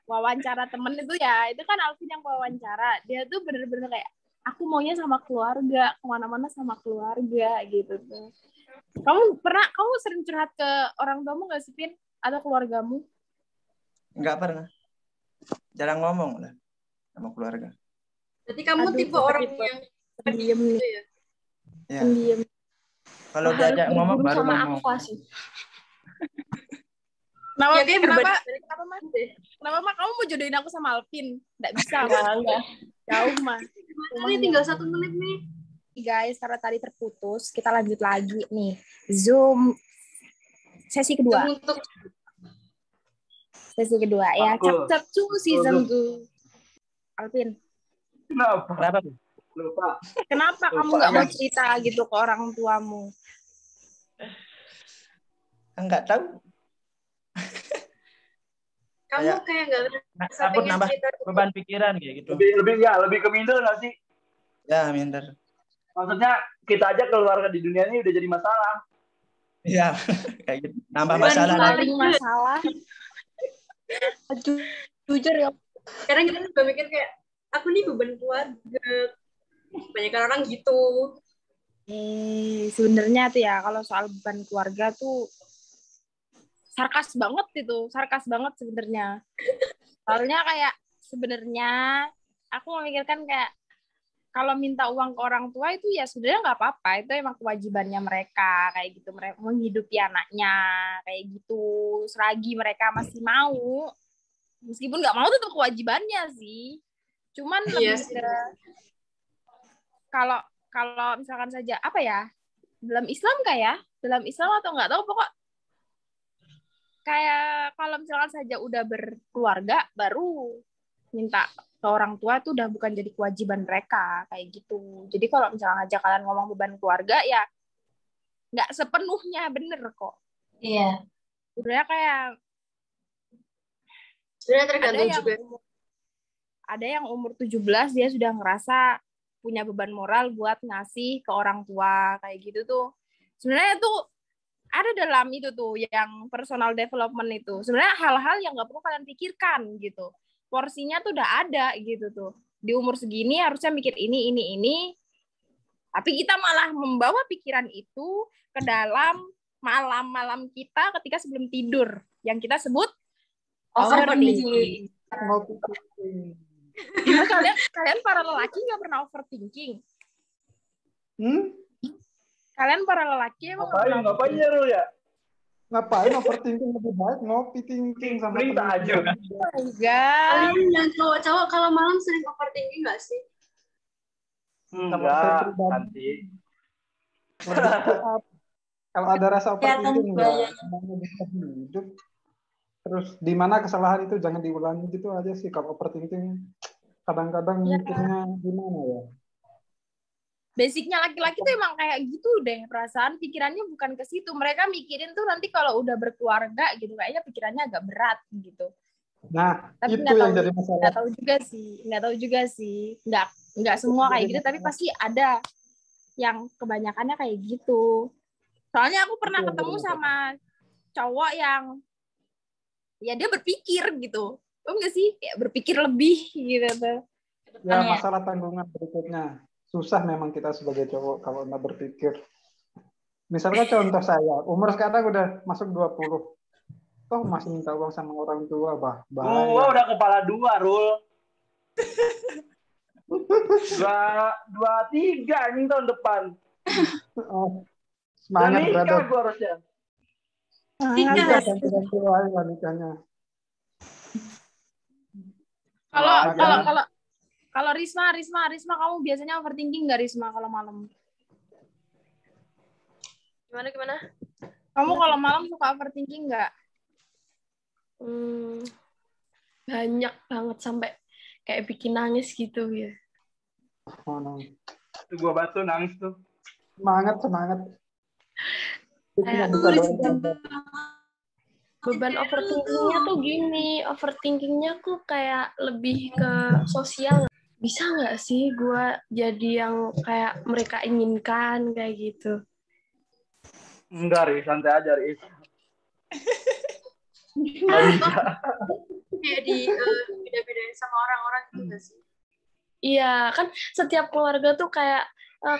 wawancara temen itu ya, itu kan Alvin yang wawancara. Dia tuh bener-bener kayak aku maunya sama keluarga, kemana-mana sama keluarga gitu tuh. Kamu sering curhat ke orang tuamu nggak sih, Pin? Atau keluargamu? Nggak pernah. Jarang ngomong lah sama keluarga. Berarti kamu tipe orang yang pendiam gitu ya? Ya. Pendiam. Kalau diajak ngomong baru sama ngomong. Aqua sih. Kenapa kamu mau jodohin aku sama Alvin? Nggak bisa. Enggak. Jauh mah. Ini tinggal 1 menit nih. Guys, karena tadi terputus, kita lanjut lagi nih. Zoom sesi kedua. Sesi kedua ya. Chapter 2 season 2. Alvin. Kenapa? Lupa. Kenapa kamu nggak mau cerita gitu ke orang tuamu? Enggak tahu. Kamu kayak nggak takut nambah beban pikiran kayak gitu. Lebih ke minder nggak sih? Ya, minder. Maksudnya kita aja keluarga di dunia ini udah jadi masalah. Iya, kayak gitu. Nambah masalah lagi. Masalah. Jujur ya. Sekarang kita juga mikir kayak aku nih beban keluarga. Banyak orang gitu. Sebenarnya tuh ya kalau soal beban keluarga tuh sarkas banget sebenarnya. Soalnya kayak sebenarnya aku memikirkan kayak kalau minta uang ke orang tua itu ya sebenarnya nggak apa-apa, itu emang kewajibannya mereka kayak gitu, mereka menghidupi anaknya kayak gitu, selagi mereka masih mau, meskipun nggak mau tetap kewajibannya sih. Cuman lebih ke kalau misalkan saja apa ya, dalam Islam atau nggak tahu, pokok kayak kalau misalkan saja udah berkeluarga baru minta ke orang tua tuh udah bukan jadi kewajiban mereka kayak gitu. Jadi kalau misalkan aja kalian ngomong beban keluarga ya nggak sepenuhnya bener kok. Iya. Sebenarnya tergantung juga. Ada yang umur 17 dia sudah ngerasa punya beban moral buat ngasih ke orang tua kayak gitu tuh. Sebenarnya tuh ada dalam itu tuh yang personal development itu. Sebenarnya hal-hal yang nggak perlu kalian pikirkan gitu. Porsinya tuh udah ada gitu tuh. Di umur segini harusnya mikir ini. Tapi kita malah membawa pikiran itu ke dalam malam-malam kita ketika sebelum tidur. Yang kita sebut overthinking. Kalian para lelaki nggak pernah overthinking? Kalian para lelaki emang Ngapain ya lu ya? Ngapain overthinking, lebih baik ngopi thinking sama Cerita aja. Kalian yang cowok-cowok kalau malam sering overthinking nggak sih? Enggak, nanti. Kalau ada rasa overthinking bisa hidup. Terus di mana kesalahan itu jangan diulangi gitu aja sih. Kalau overthinking kadang-kadang mikirnya gimana ya? Basicnya laki-laki tuh emang kayak gitu deh, perasaan pikirannya bukan ke situ. Mereka mikirin tuh nanti kalau udah berkeluarga gitu, kayaknya pikirannya agak berat gitu. Nah, tapi itu yang jadi masalah. Nggak tahu juga sih. Nggak semua kayak gitu, tapi pasti ada yang kebanyakannya kayak gitu. Soalnya aku pernah ketemu sama cowok yang ya dia berpikir gitu. Enggak sih, kayak berpikir lebih gitu tuh. Ya, masalah tanggungan berikutnya. Susah memang kita sebagai cowok kalau nggak berpikir. Misalnya contoh saya, umur sekarang udah masuk 20. Toh masih minta uang sama orang tua, bahaya. Gua udah kepala 2, Rul. 23 nih tahun depan. Oh, semangat brother. Gua harusnya. Nikah ganti-ganti nikahnya. Kalau Risma, kamu biasanya overthinking nggak, Risma, kalau malam? Gimana? Kamu kalau malam suka overthinking nggak? Banyak banget sampai kayak bikin nangis gitu ya. Oh, no. Itu gua batu nangis tuh. Semangat. Beban overthinkingnya tuh gini, overthinkingnya tuh kayak lebih ke sosial. Bisa nggak sih gue jadi yang kayak mereka inginkan kayak gitu? Enggak, Riz, santai aja, Riz. Kayak beda-bedain sama orang-orang gitu nggak sih? Iya, kan setiap keluarga tuh kayak,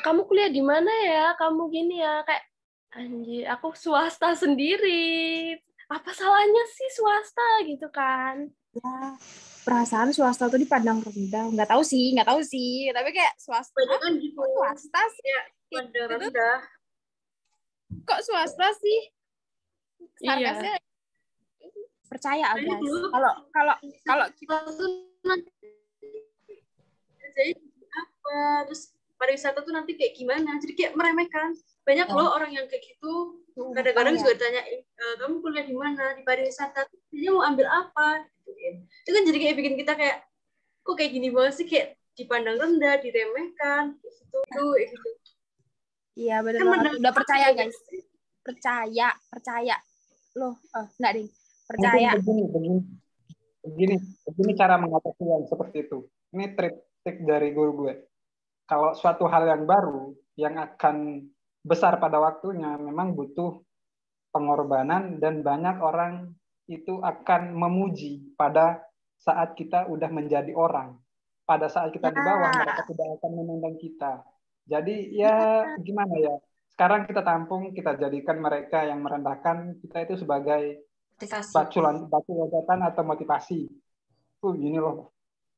kamu kuliah di mana ya? Kamu gini ya, kayak anjir, aku swasta sendiri. Apa salahnya sih swasta gitu kan? Ya, perasaan swasta tuh dipandang rendah. Nggak tahu sih. Tapi kayak swasta. Kan gitu. Swasta sih. Ya, pandang rendah. Kok swasta sih? Sarkasnya. Iya. Percaya guys. Kalau kita tuh nanti jadi apa? Terus pariwisata tuh nanti kayak gimana? Jadi kayak meremehkan. Banyak loh orang yang kayak gitu. Kadang-kadang juga ditanyain, kamu kuliah di mana? Di pariwisata. Dia mau ambil apa? Itu kan jadi kayak bikin kita kayak, kok kayak gini banget sih, kayak dipandang rendah, diremehkan, gitu. Iya benar banget. Udah percaya guys. Percaya. Loh, enggak ding. Percaya. Begini cara mengatasi yang seperti itu. Ini trik dari guru gue. Kalau suatu hal yang baru yang akan besar pada waktunya, memang butuh pengorbanan dan banyak orang itu akan memuji pada saat kita udah menjadi orang. Pada saat kita di bawah, mereka tidak akan memandang kita. Jadi ya gimana ya, sekarang kita tampung, kita jadikan mereka yang merendahkan kita itu sebagai batu loncatan atau motivasi. Gini loh,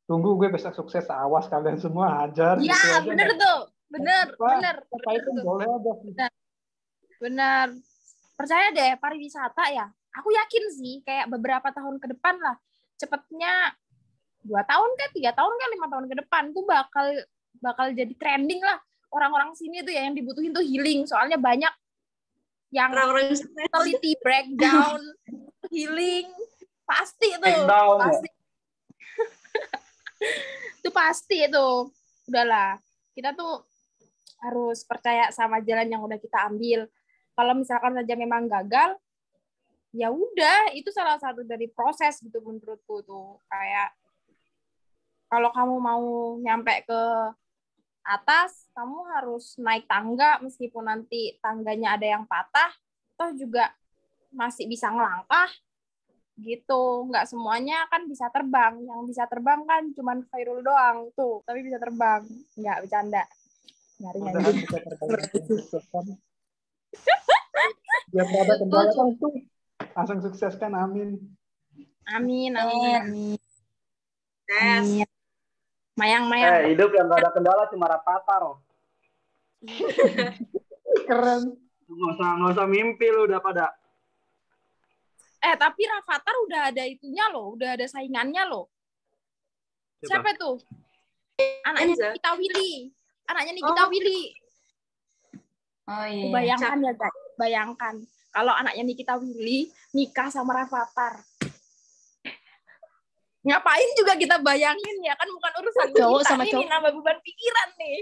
tunggu gue besok sukses, awas kalian semua hajar. Iya, gitu bener tuh. Bener. Apa itu boleh aja. Bener. Percaya deh, pariwisata ya. Aku yakin sih, kayak beberapa tahun ke depan lah. Cepetnya 2 tahun kan, 3 tahun kan, 5 tahun ke depan tuh bakal jadi trending lah. Orang-orang sini tuh ya yang dibutuhin tuh healing. Soalnya banyak yang mentality breakdown, healing. Pasti tuh. Pasti. Itu pasti tuh. Udahlah. Kita tuh harus percaya sama jalan yang udah kita ambil. Kalau misalkan saja memang gagal, ya udah, itu salah satu dari proses gitu menurutku tuh. Kayak kalau kamu mau nyampe ke atas, kamu harus naik tangga meskipun nanti tangganya ada yang patah, toh juga masih bisa ngelangkah gitu. Nggak semuanya kan bisa terbang. Yang bisa terbang kan cuman Khairul doang tuh, tapi bisa terbang. Nggak bercanda. Nyari Mudah-mudahan anjing. bisa terbang sukses kan. Biar nggak ada kendala kan tuh langsung sukses kan, amin. Amin, amin, amin. Yes. Amin. Mayang. Hidup yang gak ada kendala cuma Rafathar. Keren. Nggak usah mimpi lu udah pada. Tapi Rafathar udah ada itunya loh, udah ada saingannya loh. Siapa tuh? Anaknya Enza. Nikita Willy. Anaknya Nikita Willy. Oh iya. Bayangkan ya guys, bayangkan kalau anaknya Nikita Willy nikah sama Rafathar. Ngapain juga kita bayangin ya, kan bukan urusan Cowok kita sama ini, cowok. nambah beban pikiran nih.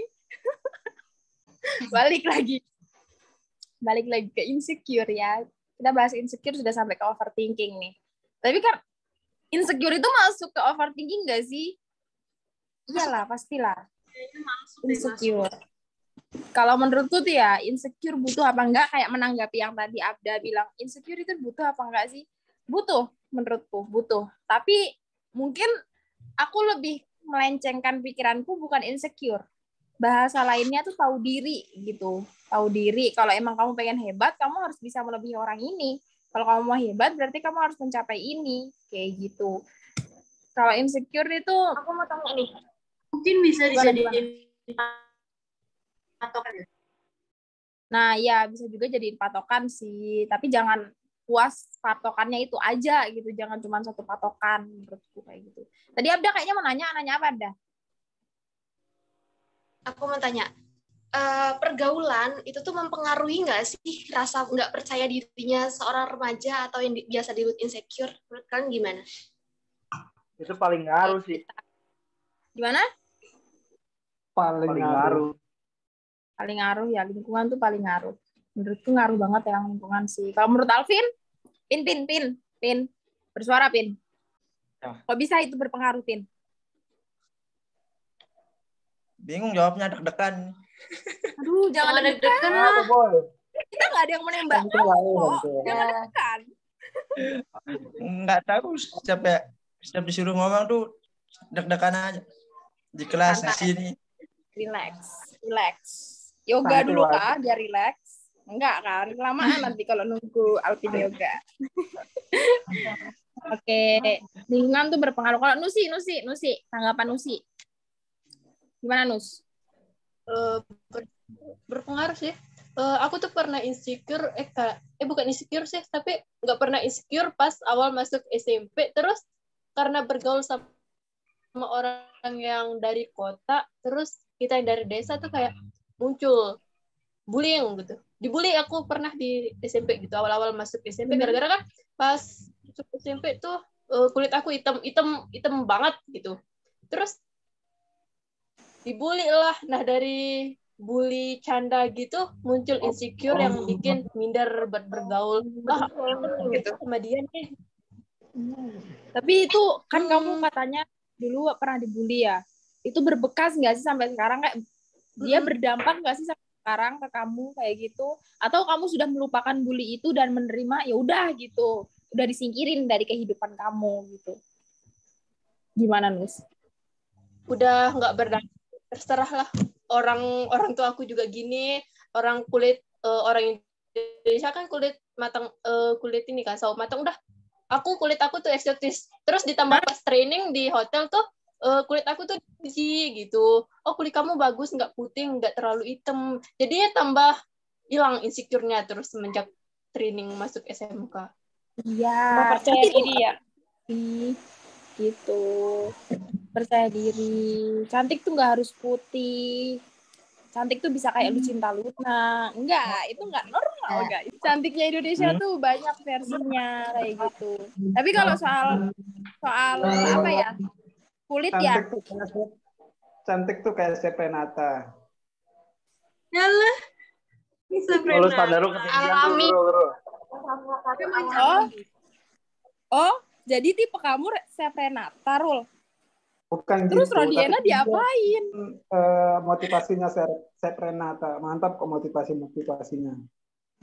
Balik lagi ke insecure ya. Kita bahas insecure sudah sampai ke overthinking nih. Tapi kan insecure itu masuk ke overthinking nggak sih? Iyalah, pastilah. Insecure. Kalau menurutku tuh ya, insecure butuh apa enggak, kayak menanggapi yang tadi Abda bilang, insecure itu butuh apa enggak sih? Butuh, menurutku, butuh. Tapi mungkin aku lebih melencengkan pikiranku bukan insecure. Bahasa lainnya tuh tahu diri gitu. Tahu diri, kalau emang kamu pengen hebat, kamu harus bisa melebihi orang ini. Kalau kamu mau hebat, berarti kamu harus mencapai ini. Kayak gitu. Kalau insecure itu, Aku mau tanya nih. Mungkin bisa Gimana? dijadiin patokan. nah ya bisa juga jadiin patokan sih. Tapi jangan puas patokannya itu aja gitu. Jangan cuma satu patokan menurutku kayak gitu. Tadi Abda kayaknya mau nanya apa Abda? Aku mau tanya, pergaulan itu tuh mempengaruhi nggak sih rasa nggak percaya dirinya seorang remaja atau yang biasa disebut insecure? Menurut kalian gimana? Itu paling ngaruh sih. Gimana? Paling ngaruh. Paling ngaruh ya, lingkungan tuh paling ngaruh. Menurutku ngaruh banget ya lingkungan sih. Kalau menurut Alvin? Pin. Bersuara, Pin. Ya. Kok bisa itu berpengaruh, Pin? Bingung jawabnya, deg-degan. Aduh, jangan deg-degan Apa lah. boy? Kita nggak ada yang menembak Tentu kamu lah, kok. tentu. Jangan deg-degan. Nggak tahu, setiap disuruh ngomong tuh deg-degan aja. Di kelas, di sini. Relax. Yoga Santai, dulu Wak. Kak, biar relax. Enggak kan, kelamaan nanti kalau nunggu Alvin yoga. Oke, lingkungan tuh berpengaruh. Kalau Nusi, tanggapan Nusi. Gimana Nus? Berpengaruh sih. Aku tuh pernah insecure, bukan insecure sih, tapi nggak pernah insecure pas awal masuk SMP. Terus karena bergaul sama orang yang dari kota, terus kita yang dari desa tuh kayak muncul bullying gitu. Dibully aku pernah di SMP gitu, awal-awal masuk SMP, gara-gara kan pas masuk SMP tuh kulit aku hitam banget gitu. Terus dibully lah. Nah, dari bully canda gitu muncul insecure yang bikin minder bergaul. Gitu sama dia nih. Tapi itu kan kamu katanya dulu pernah dibully ya. Itu berbekas nggak sih sampai sekarang, kayak dia berdampak nggak sih sampai sekarang ke kamu kayak gitu? Atau kamu sudah melupakan bully itu dan menerima ya udah gitu, udah disingkirin dari kehidupan kamu gitu? Gimana Nus? Udah nggak berdampak, terserah lah. Orang tua aku juga gini, orang Indonesia kan kulit matang, kulit ini kan sawo matang, udah kulit aku tuh eksotis. Terus ditambah pas training di hotel tuh kulit aku tuh biji gitu. Oh, kulit kamu bagus, nggak putih, nggak terlalu hitam. Jadinya tambah hilang insecure-nya terus semenjak training masuk SMK. Iya. Percaya diri ya. Gitu. Percaya diri. Cantik tuh nggak harus putih. Cantik tuh bisa kayak Lucinta Luna. Enggak, itu nggak normal, guys. Cantiknya Indonesia tuh banyak versinya kayak gitu. Tapi kalau soal apa ya? Kulit ya. Cantik tuh kayak Seprenata. Yalah. Kalau standar lu ketinggian tuh, bro. Oh, jadi tipe kamu Seprenata, Rul? Bukan Terus gitu. Rodiana tapi diapain? Motivasinya Seprenata. Mantap kok motivasinya.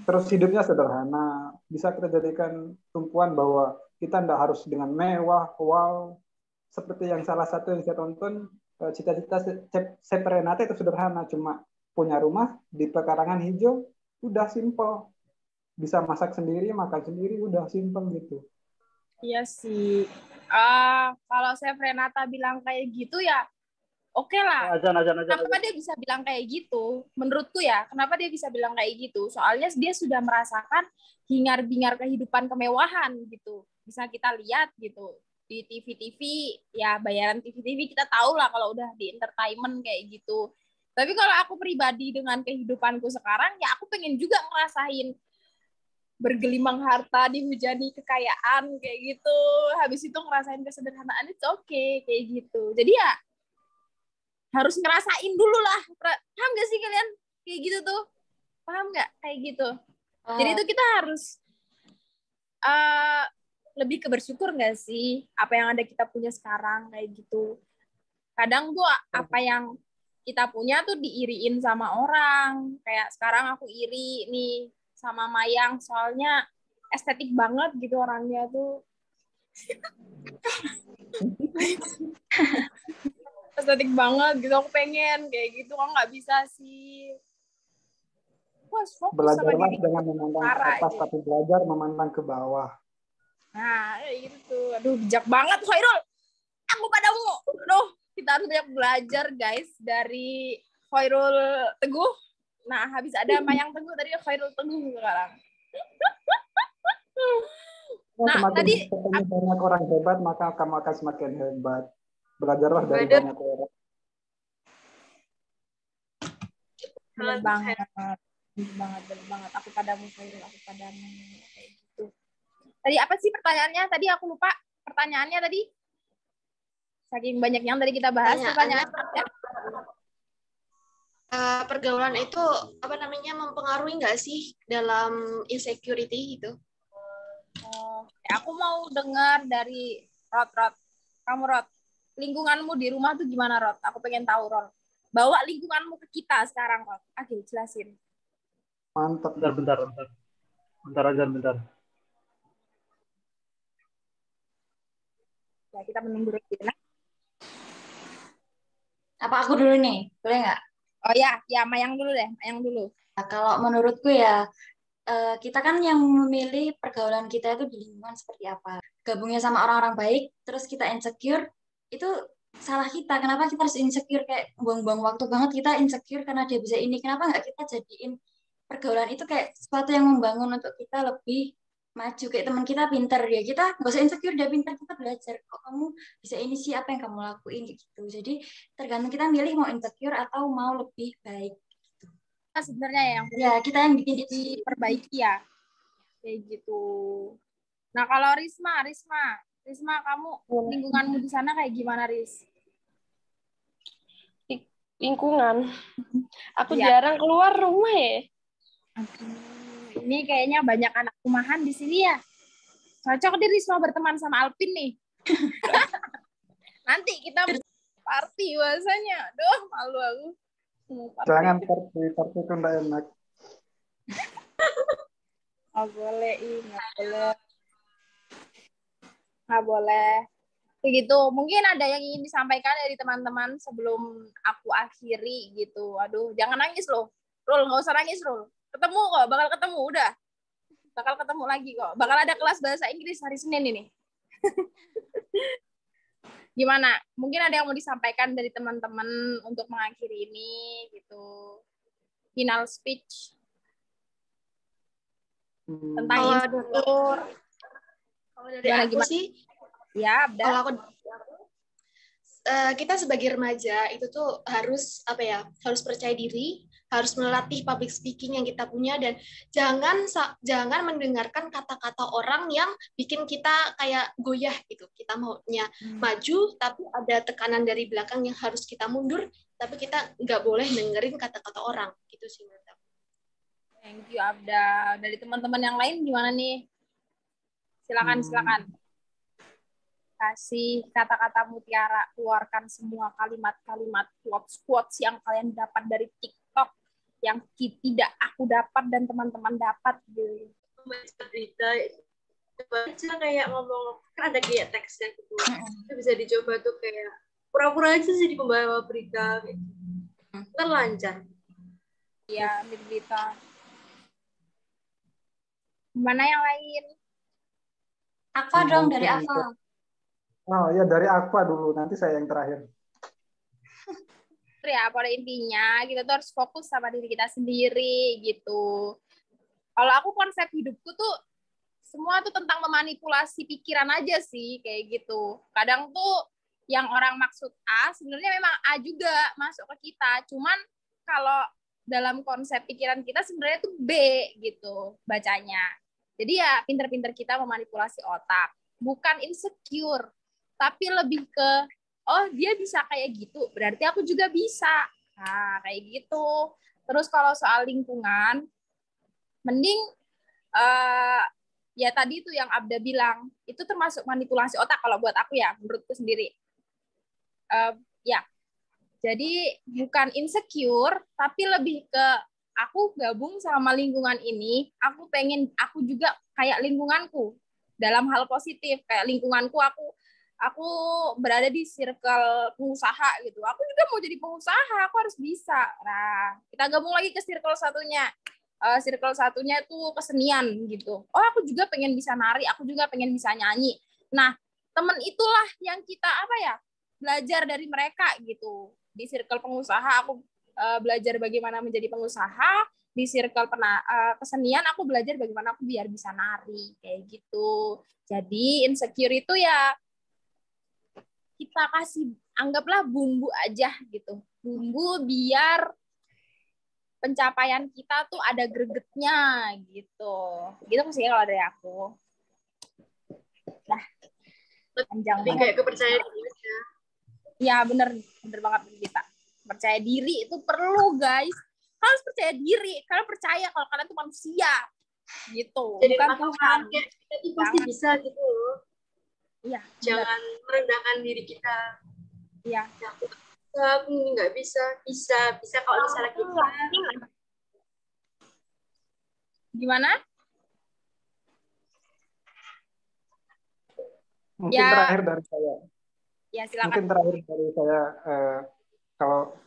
Terus hidupnya sederhana. Bisa kita jadikan tumpuan bahwa kita tidak harus dengan mewah, wow. Seperti yang salah satu yang saya tonton, cita-cita Chef Renata itu sederhana. Cuma punya rumah di pekarangan hijau, udah simple. Bisa masak sendiri, makan sendiri, udah simple gitu. Iya sih. Kalau Chef Renata bilang kayak gitu ya, oke lah. Ajan. Kenapa dia bisa bilang kayak gitu? Menurutku ya, kenapa dia bisa bilang kayak gitu? Soalnya dia sudah merasakan hingar-bingar kehidupan kemewahan gitu. Bisa kita lihat gitu di TV-TV, ya bayaran TV-TV kita tahu lah kalau udah di entertainment kayak gitu. Tapi kalau aku pribadi dengan kehidupanku sekarang, ya aku pengen juga ngerasain bergelimang harta, dihujani kekayaan kayak gitu. Habis itu ngerasain kesederhanaan, itu oke kayak gitu. Jadi ya harus ngerasain dulu lah. Paham gak sih kalian? Kayak gitu tuh. Paham gak? Kayak gitu. Jadi itu kita harus lebih ke bersyukur gak sih? Apa yang ada kita punya sekarang kayak gitu. Kadang tuh apa yang kita punya tuh diiriin sama orang. Kayak sekarang aku iri nih sama Mayang. Soalnya estetik banget gitu orangnya tuh. Estetik banget gitu, aku pengen kayak gitu, kok nggak bisa sih. Belajarlah dengan memandang ke atas, gitu. Tapi belajar memandang ke bawah. Nah, itu. Aduh, bijak banget, Khairul. Aku padamu. Aduh, kita harus banyak belajar, guys, dari Khairul Teguh. Nah, habis ada Mayang Teguh, tadi Khairul Teguh sekarang. Nah, tadi banyak orang hebat, maka kamu akan semakin hebat. Belajarlah dari banyak orang. Benar banget. Benar banget. Aku padamu, Khairul, aku padamu. Kayak gitu. Tadi apa sih pertanyaannya? Tadi aku lupa pertanyaannya tadi. Saking banyaknya yang tadi kita bahas. Pertanyaannya. Pergaulan itu apa namanya mempengaruhi nggak sih dalam insecurity itu? Aku mau dengar dari Rod. Kamu Rod, lingkunganmu di rumah tuh gimana Rod? Aku pengen tahu Rod. Bawa lingkunganmu ke kita sekarang Rod. Oke, jelasin. Mantap. Bentar. Ya, kita menunggu Regina. Apa aku dulu nih? Boleh nggak? Oh ya Mayang dulu deh. Nah, kalau menurutku ya, kita kan yang memilih pergaulan kita itu di lingkungan seperti apa. Gabungnya sama orang-orang baik, terus kita insecure, itu salah kita. Kenapa kita harus insecure? Kayak buang-buang waktu banget kita insecure karena dia bisa ini. Kenapa nggak kita jadiin pergaulan itu kayak sesuatu yang membangun untuk kita lebih maju. Kayak teman kita pinter, ya kita nggak usah insecure, dia pinter, kita belajar. Kok kamu bisa ini sih, apa yang kamu lakuin gitu. Jadi tergantung kita milih mau insecure atau mau lebih baik. Sebenarnya yang kita yang bikin diperbaiki ya kayak gitu. Nah kalau Risma kamu lingkunganmu di sana kayak gimana Ris? Lingkungan aku jarang keluar rumah ya. Ini kayaknya banyak anak rumahan di sini ya. Cocok deh Risma berteman sama Alpin nih. Nanti kita party bahasanya. Duh malu aku. Jangan party itu enggak enak. Nggak boleh. Begitu. Mungkin ada yang ingin disampaikan dari teman-teman sebelum aku akhiri gitu. Aduh, jangan nangis loh. Rul, nggak usah nangis Rul. Ketemu kok, bakal ketemu udah. Bakal ketemu lagi kok. Bakal ada kelas bahasa Inggris hari Senin ini. Gimana? Mungkin ada yang mau disampaikan dari teman-teman untuk mengakhiri ini gitu. Final speech tentang insecure. Kalau dari aku sih, ya, kalau aku kita sebagai remaja itu tuh harus harus percaya diri, harus melatih public speaking yang kita punya, dan jangan mendengarkan kata-kata orang yang bikin kita kayak goyah gitu. Kita maunya maju, tapi ada tekanan dari belakang yang harus kita mundur, tapi kita nggak boleh dengerin kata-kata orang gitu sih menurut aku. Thank you Abda. Dari teman-teman yang lain gimana nih? Silakan. Kasih kata-kata mutiara, keluarkan semua kalimat-kalimat quotes yang kalian dapat dari TikTok, yang tidak aku dapat dan teman-teman dapat gitu. Membaca berita coba aja kayak ngomong, kan ada kayak teksnya gitu, itu bisa dicoba tuh kayak pura-pura aja jadi pembawa berita gitu. Kan lancar. Iya, berita. Mana yang lain? Aqua dong, dari Aqua. Oh iya, dari Aqua dulu, nanti saya yang terakhir. Ya, pada intinya kita tuh harus fokus sama diri kita sendiri gitu. Kalau aku konsep hidupku tuh semua tuh tentang memanipulasi pikiran aja sih, kayak gitu. Kadang tuh yang orang maksud A, sebenarnya memang A juga masuk ke kita. Cuman kalau dalam konsep pikiran kita sebenarnya tuh B gitu bacanya. Jadi ya pinter-pinter kita memanipulasi otak. Bukan insecure, tapi lebih ke, oh dia bisa kayak gitu, berarti aku juga bisa. Nah, kayak gitu. Terus kalau soal lingkungan, mending ya tadi itu yang Abda bilang, itu termasuk manipulasi otak kalau buat aku ya, menurutku sendiri. Ya, jadi bukan insecure, tapi lebih ke aku gabung sama lingkungan ini, aku pengen aku juga kayak lingkunganku dalam hal positif, kayak lingkunganku aku berada di circle pengusaha gitu. Aku juga mau jadi pengusaha, aku harus bisa. Nah, kita gabung lagi ke circle satunya. Circle satunya itu kesenian gitu. Oh, aku juga pengen bisa nari, aku juga pengen bisa nyanyi. Nah, temen itulah yang kita belajar dari mereka gitu. Di circle pengusaha aku belajar bagaimana menjadi pengusaha, di circle kesenian aku belajar bagaimana aku biar bisa nari kayak gitu. Jadi insecure itu ya kita kasih, anggaplah bumbu aja gitu. Bumbu biar pencapaian kita tuh ada gregetnya gitu. Gitu sih kalau dari aku. Nah, panjang banget. Kayak kepercayaan diri ya. Ya, bener banget kita. Percaya diri itu perlu, guys. Kalian harus percaya diri. Kalian percaya kalau kalian tuh manusia. Gitu. Jadi bukan Tuhan. Kayak kita tuh pasti bisa gitu loh. Iya. Jangan merendahkan diri kita. Iya. Aku nggak bisa kalau misalnya kita. Gimana? Mungkin terakhir dari saya. Ya, silakan. Mungkin terakhir dari saya, kalau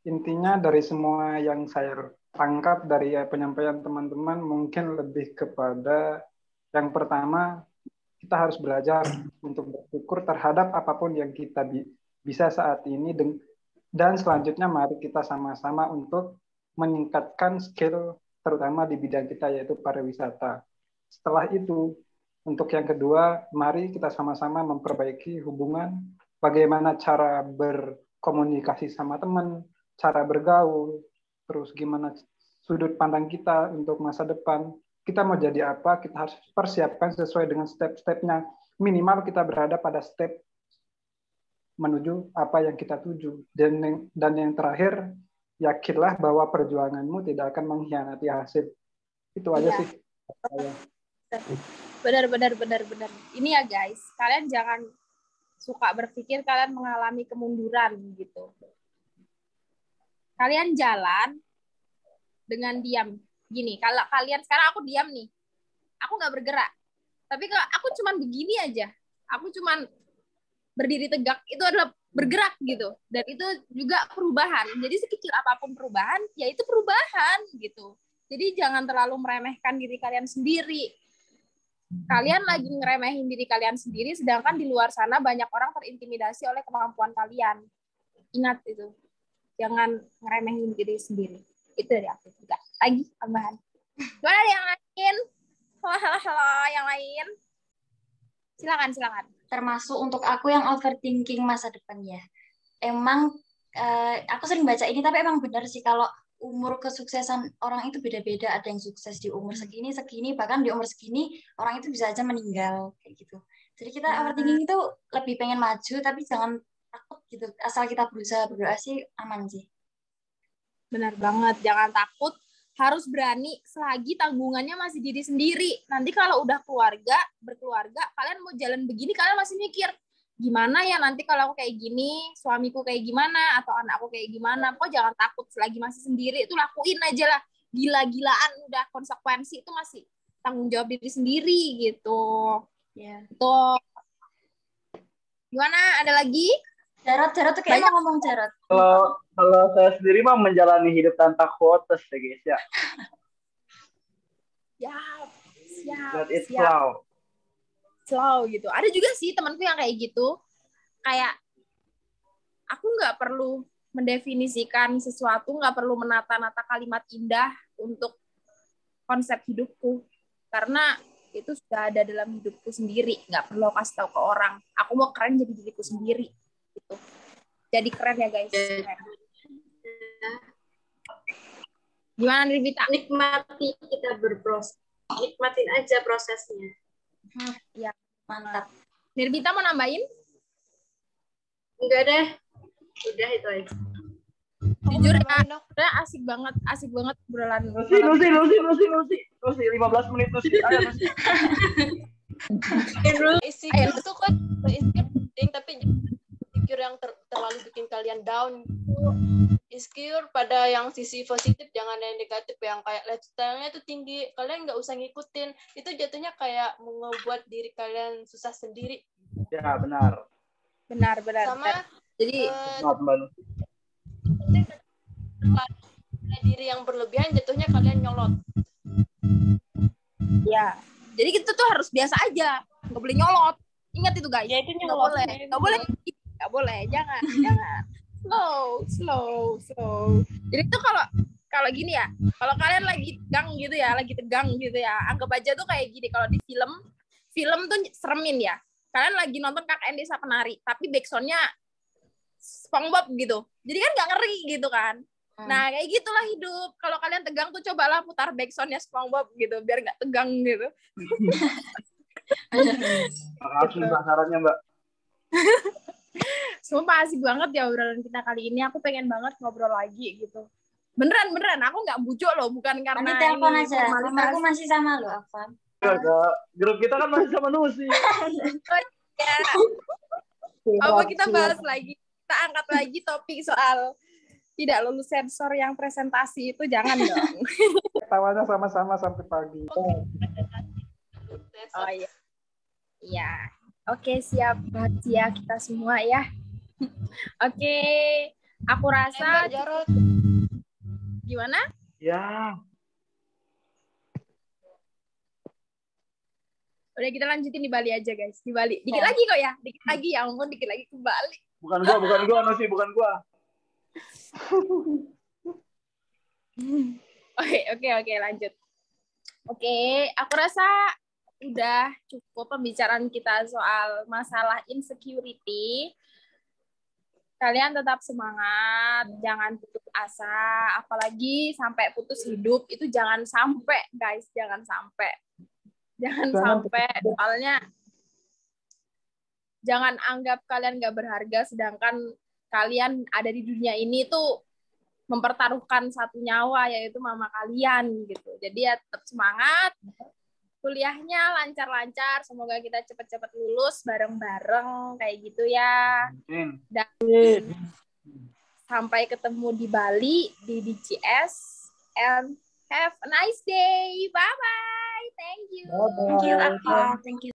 intinya dari semua yang saya tangkap dari penyampaian teman-teman, mungkin lebih kepada yang pertama, kita harus belajar untuk bersyukur terhadap apapun yang kita bisa saat ini, dan selanjutnya mari kita sama-sama untuk meningkatkan skill terutama di bidang kita yaitu pariwisata. Setelah itu, untuk yang kedua, mari kita sama-sama memperbaiki hubungan, bagaimana cara berkomunikasi sama teman, cara bergaul, terus gimana sudut pandang kita untuk masa depan. Kita mau jadi apa, kita harus persiapkan sesuai dengan step-stepnya. Minimal kita berada pada step menuju apa yang kita tuju. Dan yang terakhir, yakinlah bahwa perjuanganmu tidak akan mengkhianati hasil. Itu aja sih. Benar. Ini ya guys, kalian jangan suka berpikir kalian mengalami kemunduran gitu. Kalian jalan dengan diam. Gini, kalau kalian sekarang aku diam nih, aku nggak bergerak. Tapi kalau aku cuman begini aja, aku cuman berdiri tegak, itu adalah bergerak gitu. Dan itu juga perubahan. Jadi sekecil apapun perubahan, ya itu perubahan gitu. Jadi jangan terlalu meremehkan diri kalian sendiri. Kalian lagi ngeremehin diri kalian sendiri, sedangkan di luar sana banyak orang terintimidasi oleh kemampuan kalian. Ingat itu. Jangan ngeremehin diri sendiri. Itu dari aku juga. Lagi tambahan. Gimana yang lain? Halo, yang lain. Silakan. Termasuk untuk aku yang overthinking masa depan ya. Emang aku sering baca ini, tapi emang benar sih kalau umur kesuksesan orang itu beda-beda. Ada yang sukses di umur segini, bahkan di umur segini orang itu bisa aja meninggal kayak gitu. Jadi kita overthinking itu lebih pengen maju, tapi jangan takut gitu. Asal kita berusaha berdoa sih aman sih. Benar banget, jangan takut, harus berani selagi tanggungannya masih diri sendiri. Nanti kalau udah berkeluarga, kalian mau jalan begini, kalian masih mikir, gimana ya nanti kalau aku kayak gini, suamiku kayak gimana, atau anakku kayak gimana. Kok jangan takut, selagi masih sendiri itu lakuin aja lah. Gila-gilaan udah, konsekuensi itu masih tanggung jawab diri sendiri gitu. Ya. Tuh. Gimana? Ada lagi? Jarot tuh kayaknya ngomong Jarot. Kalau saya sendiri mah menjalani hidup tanpa quotes ya guys ya. Let it flow. Slow gitu. Ada juga sih temanku yang kayak gitu. Kayak aku nggak perlu mendefinisikan sesuatu, nggak perlu menata-nata kalimat indah untuk konsep hidupku. Karena itu sudah ada dalam hidupku sendiri. Nggak perlu kasih tahu ke orang. Aku mau keren jadi diriku sendiri. Gitu. Jadi keren ya guys. Keren. Gimana Nirvita? Nikmati kita berproses. Nikmatin aja prosesnya. Ya, Mantap. Nirvita mau nambahin? Enggak deh. Udah itu aja. Jujur ya, asik banget obrolan. Lucy, 15 menit Lucy. Ayo Lucy. Insecure itu kan penting, tapi insecure yang terlalu bikin kalian down. Insecure pada yang sisi positif, jangan yang negatif, yang kayak lifestyle-nya itu tinggi, kalian nggak usah ngikutin, itu jatuhnya kayak membuat diri kalian susah sendiri. Ya benar. Sama jadi diri yang berlebihan jatuhnya kalian nyolot. Ya, jadi kita tuh harus biasa aja, nggak boleh nyolot. Ingat itu guys. Ya itu nyolot. Nggak boleh, jangan. Slow. Jadi tuh kalau gini ya, kalau kalian lagi tegang gitu ya, anggap aja tuh kayak gini. Kalau di film tuh seremin ya. Kalian lagi nonton KKN Desa Penari, tapi backsoundnya SpongeBob gitu. Jadi kan nggak ngeri gitu kan. Nah, kayak gitulah hidup. Kalau kalian tegang tuh cobalah putar backsoundnya SpongeBob gitu, biar nggak tegang gitu. Makasih Mbak sarannya Mbak. Sumpah asik banget ya obrolan kita kali ini. Aku pengen banget ngobrol lagi gitu. Beneran. Aku nggak bujuk loh, bukan karena Nanti telepon aja. Nomorku masih sama loh, Afan. Grup kita kan masih sama Nusi. Apa kita bahas lagi? Kita angkat lagi topik soal tidak lulus sensor yang presentasi itu, jangan dong. Tawanya sama-sama sampai pagi. Oh iya. Iya. Oke, siap. Bahagia kita semua ya. Oke. Aku rasa Jarot. Gimana? Ya. Udah, kita lanjutin di Bali aja guys. Di Bali. Dikit lagi kok ya. Dikit lagi ya ampun, dikit lagi ke Bali. Bukan gua Nusi, bukan gua. Oke, lanjut. Oke, aku rasa udah cukup pembicaraan kita soal masalah insecurity. Kalian tetap semangat, jangan putus asa, apalagi sampai putus hidup, itu jangan sampai, guys, jangan sampai. Soalnya jangan anggap kalian gak berharga, sedangkan kalian ada di dunia ini tuh mempertaruhkan satu nyawa, yaitu mama kalian gitu. Jadi ya tetap semangat, kuliahnya lancar-lancar, semoga kita cepet-cepet lulus bareng-bareng kayak gitu ya. Dan sampai ketemu di Bali, di DCS, and have a nice day. Bye-bye. Thank you. Thank you, Afan. Thank you.